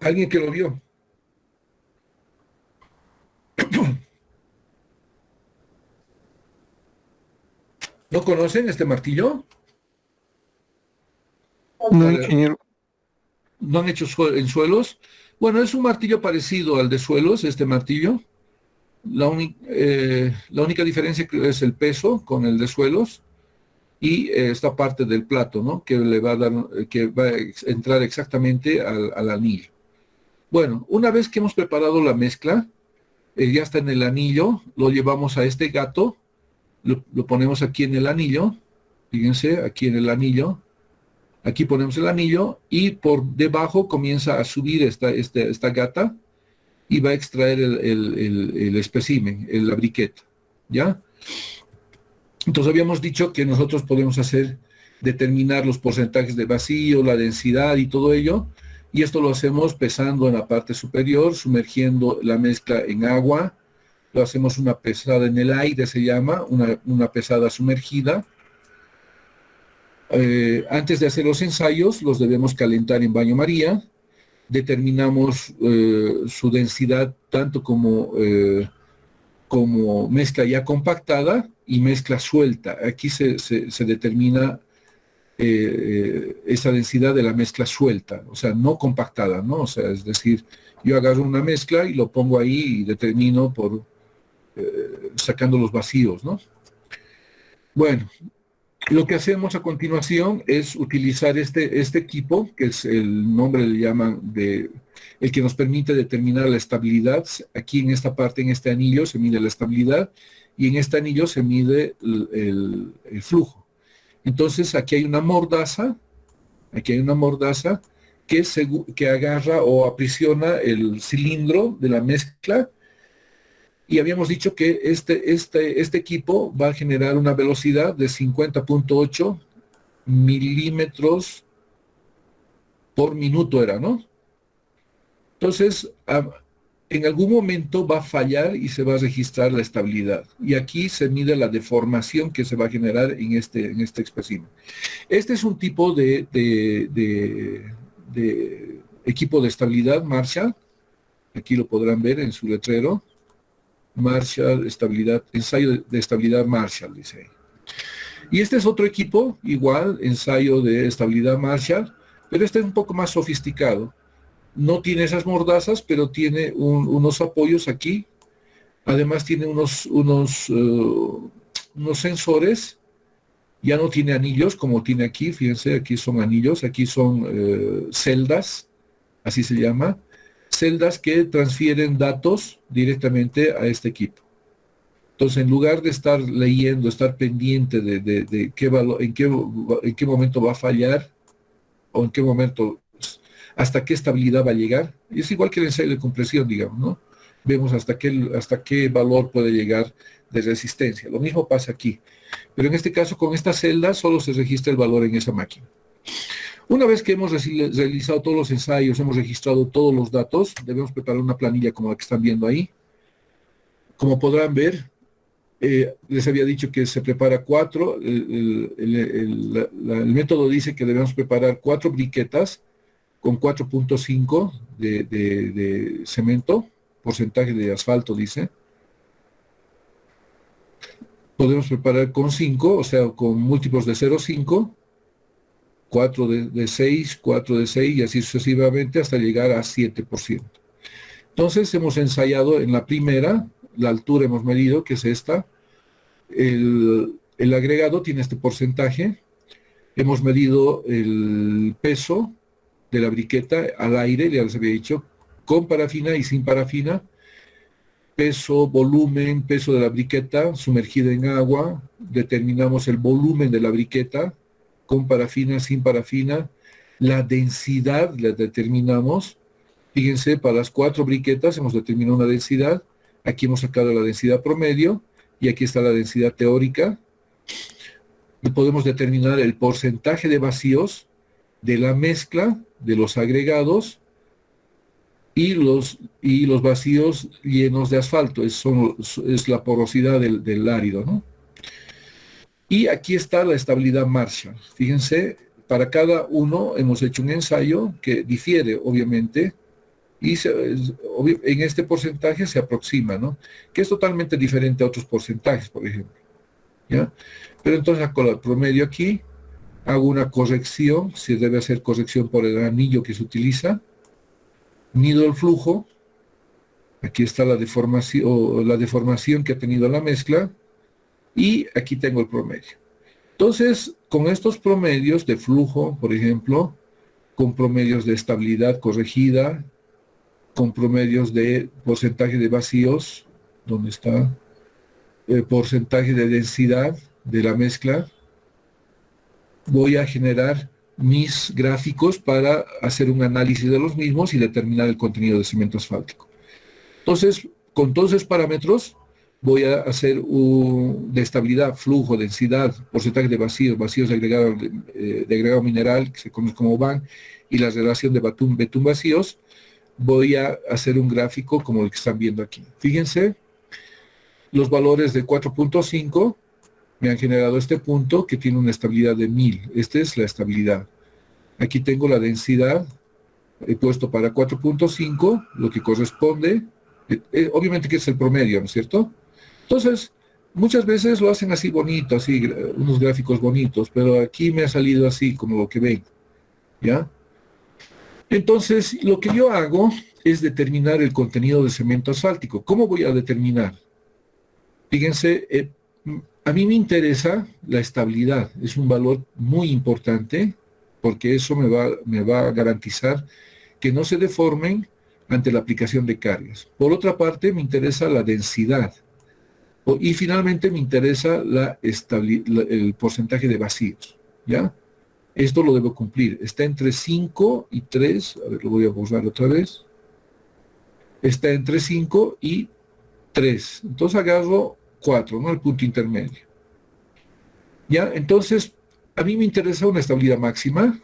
¿Alguien que lo vio? ¿No conocen este martillo? No, ingeniero. ¿No han hecho en suelos? Bueno, es un martillo parecido al de suelos, este martillo. La única diferencia es el peso con el de suelos y esta parte del plato, ¿no? Que le va a dar, que va a entrar exactamente al anillo. Bueno, una vez que hemos preparado la mezcla, ya está en el anillo, lo llevamos a este gato, lo ponemos aquí en el anillo, fíjense, aquí en el anillo, aquí ponemos el anillo y por debajo comienza a subir esta gata y va a extraer el espécimen, la briqueta, ¿ya? Entonces habíamos dicho que nosotros podemos determinar los porcentajes de vacío, la densidad y todo ello, y esto lo hacemos pesando en la parte superior, sumergiendo la mezcla en agua, lo hacemos una pesada en el aire, se llama, una pesada sumergida. Antes de hacer los ensayos, los debemos calentar en baño María, determinamos su densidad tanto como mezcla ya compactada y mezcla suelta. Aquí se determina esa densidad de la mezcla suelta, o sea, no compactada, ¿no? O sea, es decir, yo agarro una mezcla y lo pongo ahí y determino por sacando los vacíos, ¿no? Bueno, lo que hacemos a continuación es utilizar este equipo, que es el nombre le llaman el que nos permite determinar la estabilidad. Aquí en esta parte, en este anillo, se mide la estabilidad y en este anillo se mide el flujo. Entonces aquí hay una mordaza, que agarra o aprisiona el cilindro de la mezcla. Y habíamos dicho que este equipo va a generar una velocidad de 50.8 milímetros por minuto, era, ¿no? Entonces, en algún momento va a fallar y se va a registrar la estabilidad. Y aquí se mide la deformación que se va a generar en este espécimen. Este es un tipo de equipo de estabilidad Marshall. Aquí lo podrán ver en su letrero. Marshall, ensayo de estabilidad Marshall, dice ahí. Y este es otro equipo, igual, ensayo de estabilidad Marshall, pero este es un poco más sofisticado. No tiene esas mordazas, pero tiene unos apoyos aquí. Además tiene unos sensores. Ya no tiene anillos como tiene aquí, fíjense, aquí son anillos, aquí son celdas, así se llama. Celdas que transfieren datos directamente a este equipo. Entonces, en lugar de estar leyendo, estar pendiente de qué valor, en qué momento va a fallar, o en qué momento, hasta qué estabilidad va a llegar, es igual que el ensayo de compresión, digamos, ¿no? Vemos hasta qué valor puede llegar de resistencia. Lo mismo pasa aquí. Pero en este caso, con estas celdas, solo se registra el valor en esa máquina. Una vez que hemos realizado todos los ensayos, hemos registrado todos los datos, debemos preparar una planilla como la que están viendo ahí. Como podrán ver, les había dicho que se prepara 4, el método dice que debemos preparar 4 briquetas con 4.5 de cemento, porcentaje de asfalto dice. Podemos preparar con 5, o sea, con múltiplos de 0,5, 4 de 6, 4 de 6 y así sucesivamente hasta llegar a 7%. Entonces hemos ensayado en la primera, la altura hemos medido, que es esta. El agregado tiene este porcentaje. Hemos medido el peso de la briqueta al aire, ya les había dicho, con parafina y sin parafina. Peso, volumen, peso de la briqueta sumergida en agua. Determinamos el volumen de la briqueta con parafina, sin parafina. La densidad la determinamos. Fíjense, para las 4 briquetas hemos determinado una densidad. Aquí hemos sacado la densidad promedio y aquí está la densidad teórica. Y podemos determinar el porcentaje de vacíos de la mezcla de los agregados y los vacíos llenos de asfalto. Es la porosidad del árido, ¿no? Y aquí está la estabilidad Marshall. Fíjense, para cada uno hemos hecho un ensayo que difiere, obviamente, y en este porcentaje se aproxima, ¿no? Que es totalmente diferente a otros porcentajes, por ejemplo, ¿ya? Pero entonces con el promedio aquí hago una corrección, si debe hacer corrección por el anillo que se utiliza, mido el flujo, aquí está la deformación que ha tenido la mezcla, y aquí tengo el promedio. Entonces, con estos promedios de flujo, por ejemplo, con promedios de estabilidad corregida, con promedios de porcentaje de vacíos, ¿dónde está? El porcentaje de densidad de la mezcla, voy a generar mis gráficos para hacer un análisis de los mismos y determinar el contenido de cemento asfáltico. Entonces, con todos esos parámetros, voy a hacer de estabilidad, flujo, densidad, porcentaje de vacíos, vacíos de agregado mineral, que se conoce como VAN, y la relación de betún vacíos. Voy a hacer un gráfico como el que están viendo aquí. Fíjense, los valores de 4.5 me han generado este punto que tiene una estabilidad de 1000. Esta es la estabilidad. Aquí tengo la densidad, he puesto para 4.5, lo que corresponde, obviamente que es el promedio, ¿no es cierto? Entonces, muchas veces lo hacen así bonito, así, unos gráficos bonitos, pero aquí me ha salido así, como lo que ven, ¿ya? Entonces, lo que yo hago es determinar el contenido de cemento asfáltico. ¿Cómo voy a determinar? Fíjense, a mí me interesa la estabilidad, es un valor muy importante, porque eso me va a garantizar que no se deformen ante la aplicación de cargas. Por otra parte, me interesa la densidad. Y finalmente me interesa el porcentaje de vacíos, ¿ya? Esto lo debo cumplir. Está entre 5 y 3. A ver, lo voy a borrar otra vez. Está entre 5 y 3. Entonces agarro 4, ¿no? El punto intermedio. ¿Ya? Entonces, a mí me interesa una estabilidad máxima.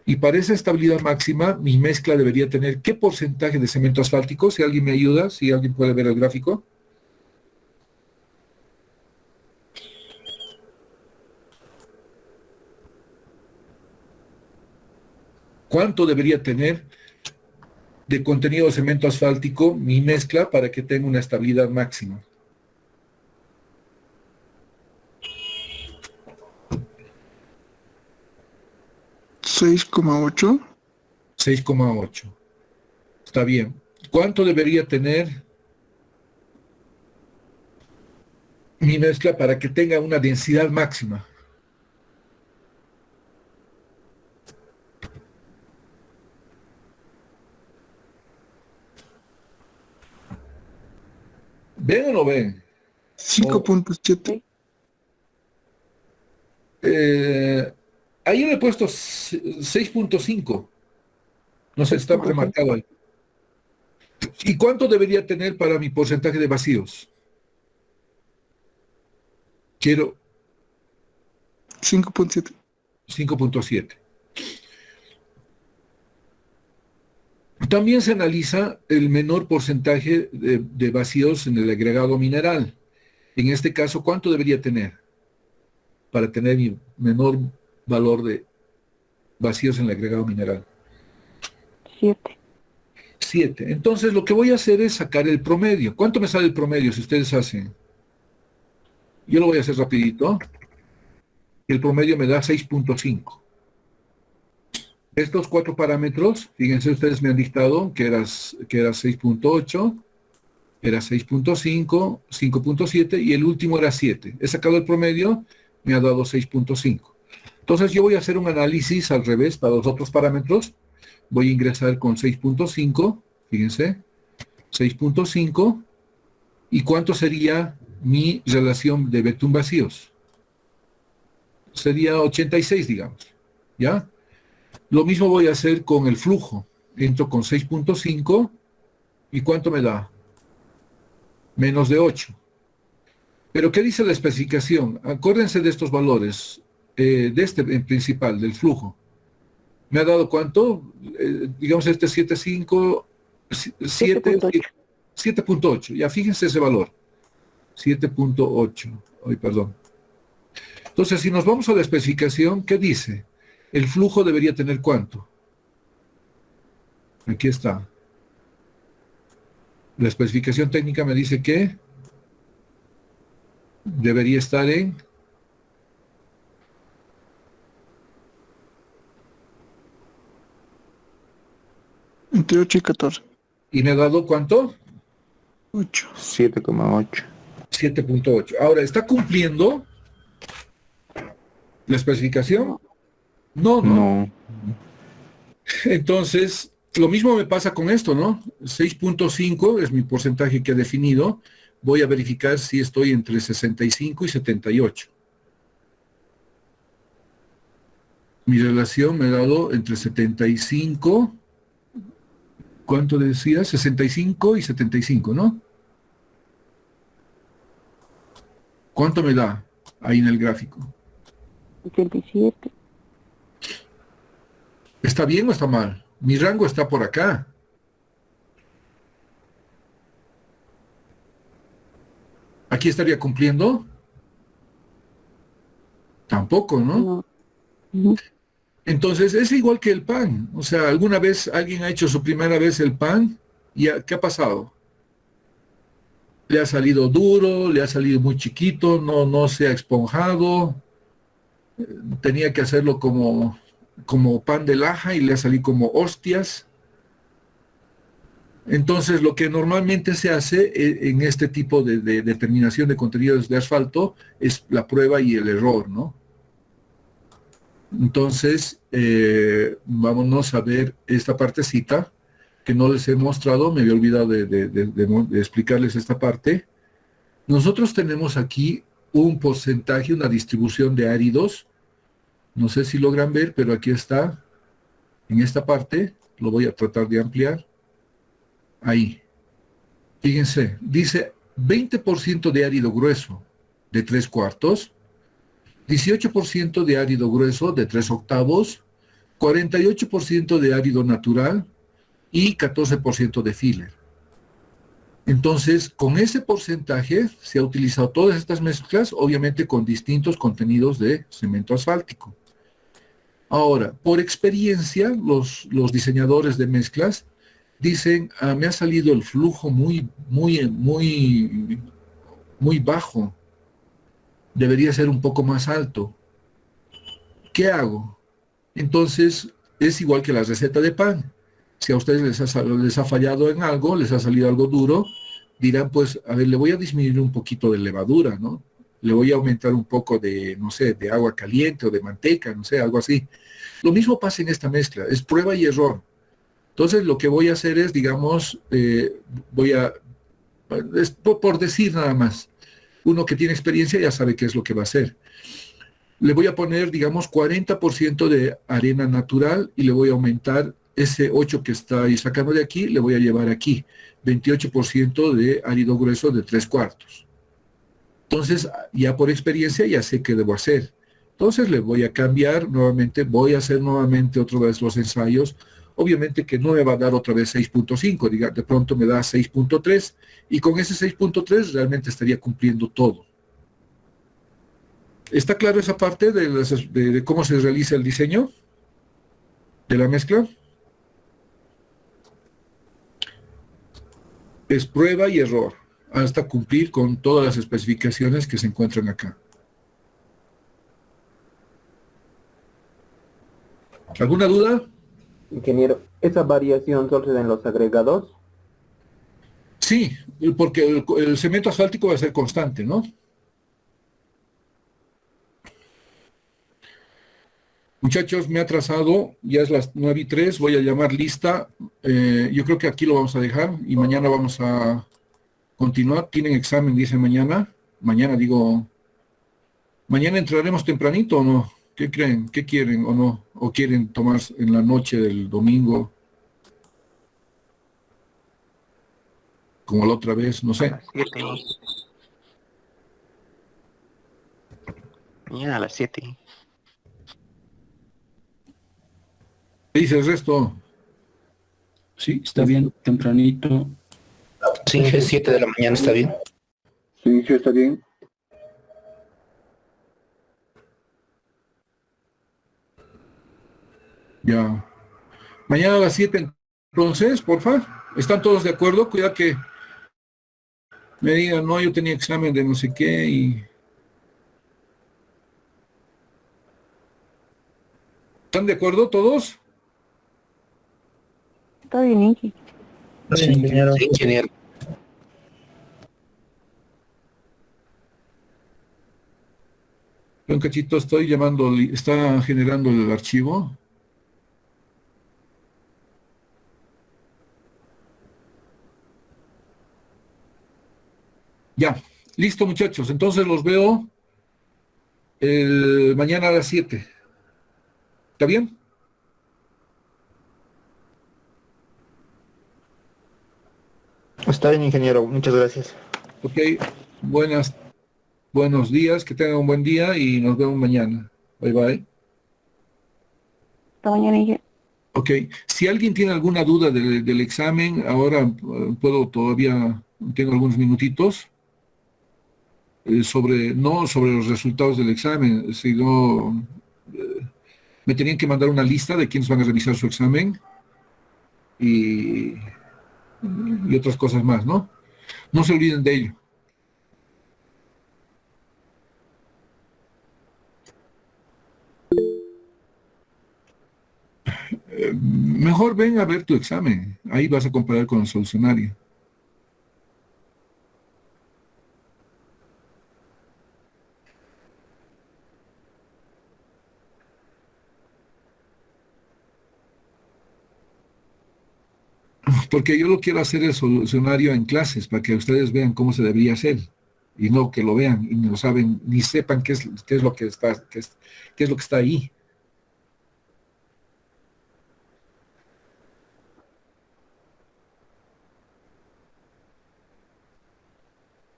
Y para esa estabilidad máxima, mi mezcla debería tener ¿qué porcentaje de cemento asfáltico? Si alguien me ayuda, si alguien puede ver el gráfico. ¿Cuánto debería tener de contenido de cemento asfáltico mi mezcla para que tenga una estabilidad máxima? ¿6,8? 6,8. Está bien. ¿Cuánto debería tener mi mezcla para que tenga una densidad máxima? ¿Ven o no ven? 5.7. Ahí le he puesto 6.5. No sé, está remarcado ahí. ¿Y cuánto debería tener para mi porcentaje de vacíos? Quiero 5.7. 5.7. También se analiza el menor porcentaje de vacíos en el agregado mineral. En este caso, ¿cuánto debería tener para tener mi menor valor de vacíos en el agregado mineral? 7. 7. Entonces, lo que voy a hacer es sacar el promedio. ¿Cuánto me sale el promedio si ustedes hacen? Yo lo voy a hacer rapidito. El promedio me da 6.5. Estos 4 parámetros, fíjense, ustedes me han dictado que era 6.8, era 6.5, 5.7 y el último era 7. He sacado el promedio, me ha dado 6.5. Entonces yo voy a hacer un análisis al revés para los otros parámetros. Voy a ingresar con 6.5, fíjense, 6.5. ¿Y cuánto sería mi relación de betún vacíos? Sería 86, digamos, ¿ya? Lo mismo voy a hacer con el flujo. Entro con 6.5 y ¿cuánto me da? Menos de 8. Pero ¿qué dice la especificación? Acuérdense de estos valores, de este en principal, del flujo. ¿Me ha dado cuánto? Digamos este 7.5, 7.8. Ya fíjense ese valor. 7.8. Ay, perdón. Entonces, si nos vamos a la especificación, ¿qué dice? El flujo debería tener ¿cuánto? Aquí está. La especificación técnica me dice que debería estar en Entre 8 y 14. ¿Y me ha dado cuánto? 8. 7,8. 7.8. Ahora, ¿está cumpliendo la especificación? No, no. No. Entonces, lo mismo me pasa con esto, ¿no? 6.5 es mi porcentaje que he definido. Voy a verificar si estoy entre 65 y 78. Mi relación me ha dado entre 75, ¿cuánto decía? 65 y 75, ¿no? ¿Cuánto me da ahí en el gráfico? 87. ¿Está bien o está mal? Mi rango está por acá. ¿Aquí estaría cumpliendo? Tampoco, ¿no? No. Ujú. Entonces, es igual que el pan. O sea, alguna vez alguien ha hecho su primera vez el pan y ¿qué ha pasado? Le ha salido duro, le ha salido muy chiquito, no se ha esponjado. Tenía que hacerlo como pan de laja y le ha salido como hostias. Entonces, lo que normalmente se hace en este tipo de determinación de contenidos de asfalto es la prueba y el error, ¿no? Entonces, vámonos a ver esta partecita que no les he mostrado, me había olvidado de explicarles esta parte. Nosotros tenemos aquí un porcentaje, una distribución de áridos. No sé si logran ver, pero aquí está, en esta parte, lo voy a tratar de ampliar. Ahí. Fíjense, dice 20% de árido grueso de 3/4, 18% de árido grueso de 3/8, 48% de árido natural y 14% de filler. Entonces, con ese porcentaje se ha utilizado todas estas mezclas, obviamente con distintos contenidos de cemento asfáltico. Ahora, por experiencia, los diseñadores de mezclas dicen, me ha salido el flujo muy bajo, debería ser un poco más alto. ¿Qué hago? Entonces, es igual que la receta de pan. Si a ustedes les ha fallado en algo, les ha salido algo duro, dirán, pues, a ver, le voy a disminuir un poquito de levadura, ¿no? Le voy a aumentar un poco de, no sé, de agua caliente o de manteca, no sé, algo así. Lo mismo pasa en esta mezcla, es prueba y error. Entonces, lo que voy a hacer es, digamos, por decir nada más, uno que tiene experiencia ya sabe qué es lo que va a hacer. Le voy a poner, digamos, 40% de arena natural y le voy a aumentar ese 8 que está ahí sacando de aquí, le voy a llevar aquí, 28% de árido grueso de 3/4. Entonces, ya por experiencia ya sé qué debo hacer. Entonces, le voy a cambiar nuevamente, voy a hacer nuevamente otra vez los ensayos. Obviamente que no me va a dar otra vez 6.5, de pronto me da 6.3 y con ese 6.3 realmente estaría cumpliendo todo. ¿Está claro esa parte de cómo se realiza el diseño de la mezcla? Es prueba y error hasta cumplir con todas las especificaciones que se encuentran acá. ¿Alguna duda? Ingeniero, ¿esa variación solo se da en los agregados? Sí, porque el cemento asfáltico va a ser constante, ¿no? Muchachos, me ha atrasado, ya es las 9:03, voy a llamar lista. Yo creo que aquí lo vamos a dejar y mañana vamos a continuar. Tienen examen, dice mañana. Mañana digo, mañana entraremos tempranito o no. ¿Qué creen? ¿Qué quieren o no? ¿O quieren tomar en la noche del domingo? Como la otra vez, no sé. 7. Mañana a las 7. ¿Qué dice el resto? Sí, está bien, tempranito. Sí, es 7 de la mañana, está bien. Sí, está bien. Ya. Mañana a las 7, entonces, porfa. ¿Están todos de acuerdo? Cuidado que me digan, no, yo tenía examen de no sé qué y... ¿Están de acuerdo todos? Está bien, Inge. Sí, ingeniero. Sí, ingeniero. Un cachito, estoy llamando, está generando el archivo. Ya, listo muchachos, entonces los veo mañana a las 7. ¿Está bien? Está bien, ingeniero. Muchas gracias. Ok, buenos días, que tengan un buen día y nos vemos mañana. Bye bye. Hasta mañana, Inge. Ok, si alguien tiene alguna duda del examen, ahora puedo todavía, tengo algunos minutitos, no sobre los resultados del examen, sino me tenían que mandar una lista de quienes van a revisar su examen y otras cosas más, ¿no? No se olviden de ello. Mejor ven a ver tu examen, ahí vas a comparar con el solucionario. Porque yo lo quiero hacer el solucionario en clases, para que ustedes vean cómo se debería hacer, y no que lo vean y no saben, ni sepan qué es lo que está, qué es lo que está ahí.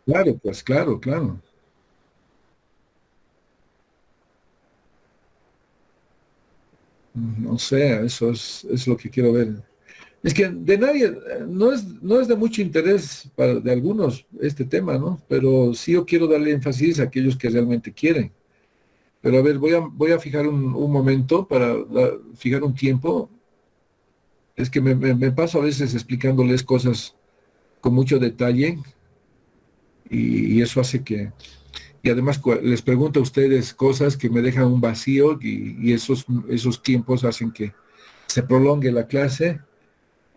Claro, pues claro, claro. No sé, eso es lo que quiero ver. Es que de nadie, no es de mucho interés de algunos este tema, ¿no? Pero sí yo quiero darle énfasis a aquellos que realmente quieren. Pero a ver, voy a fijar un momento para fijar un tiempo. Es que me paso a veces explicándoles cosas con mucho detalle y eso hace que, y además les pregunto a ustedes cosas que me dejan un vacío y esos tiempos hacen que se prolongue la clase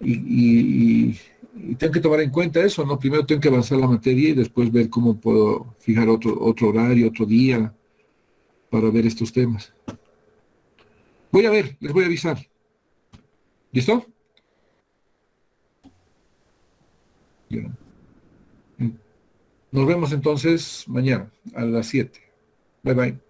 y tengo que tomar en cuenta eso, ¿no? Primero tengo que avanzar la materia y después ver cómo puedo fijar otro horario, otro día para ver estos temas. Voy a ver, les voy a avisar. ¿Listo? Ya. Nos vemos entonces mañana a las 7. Bye bye.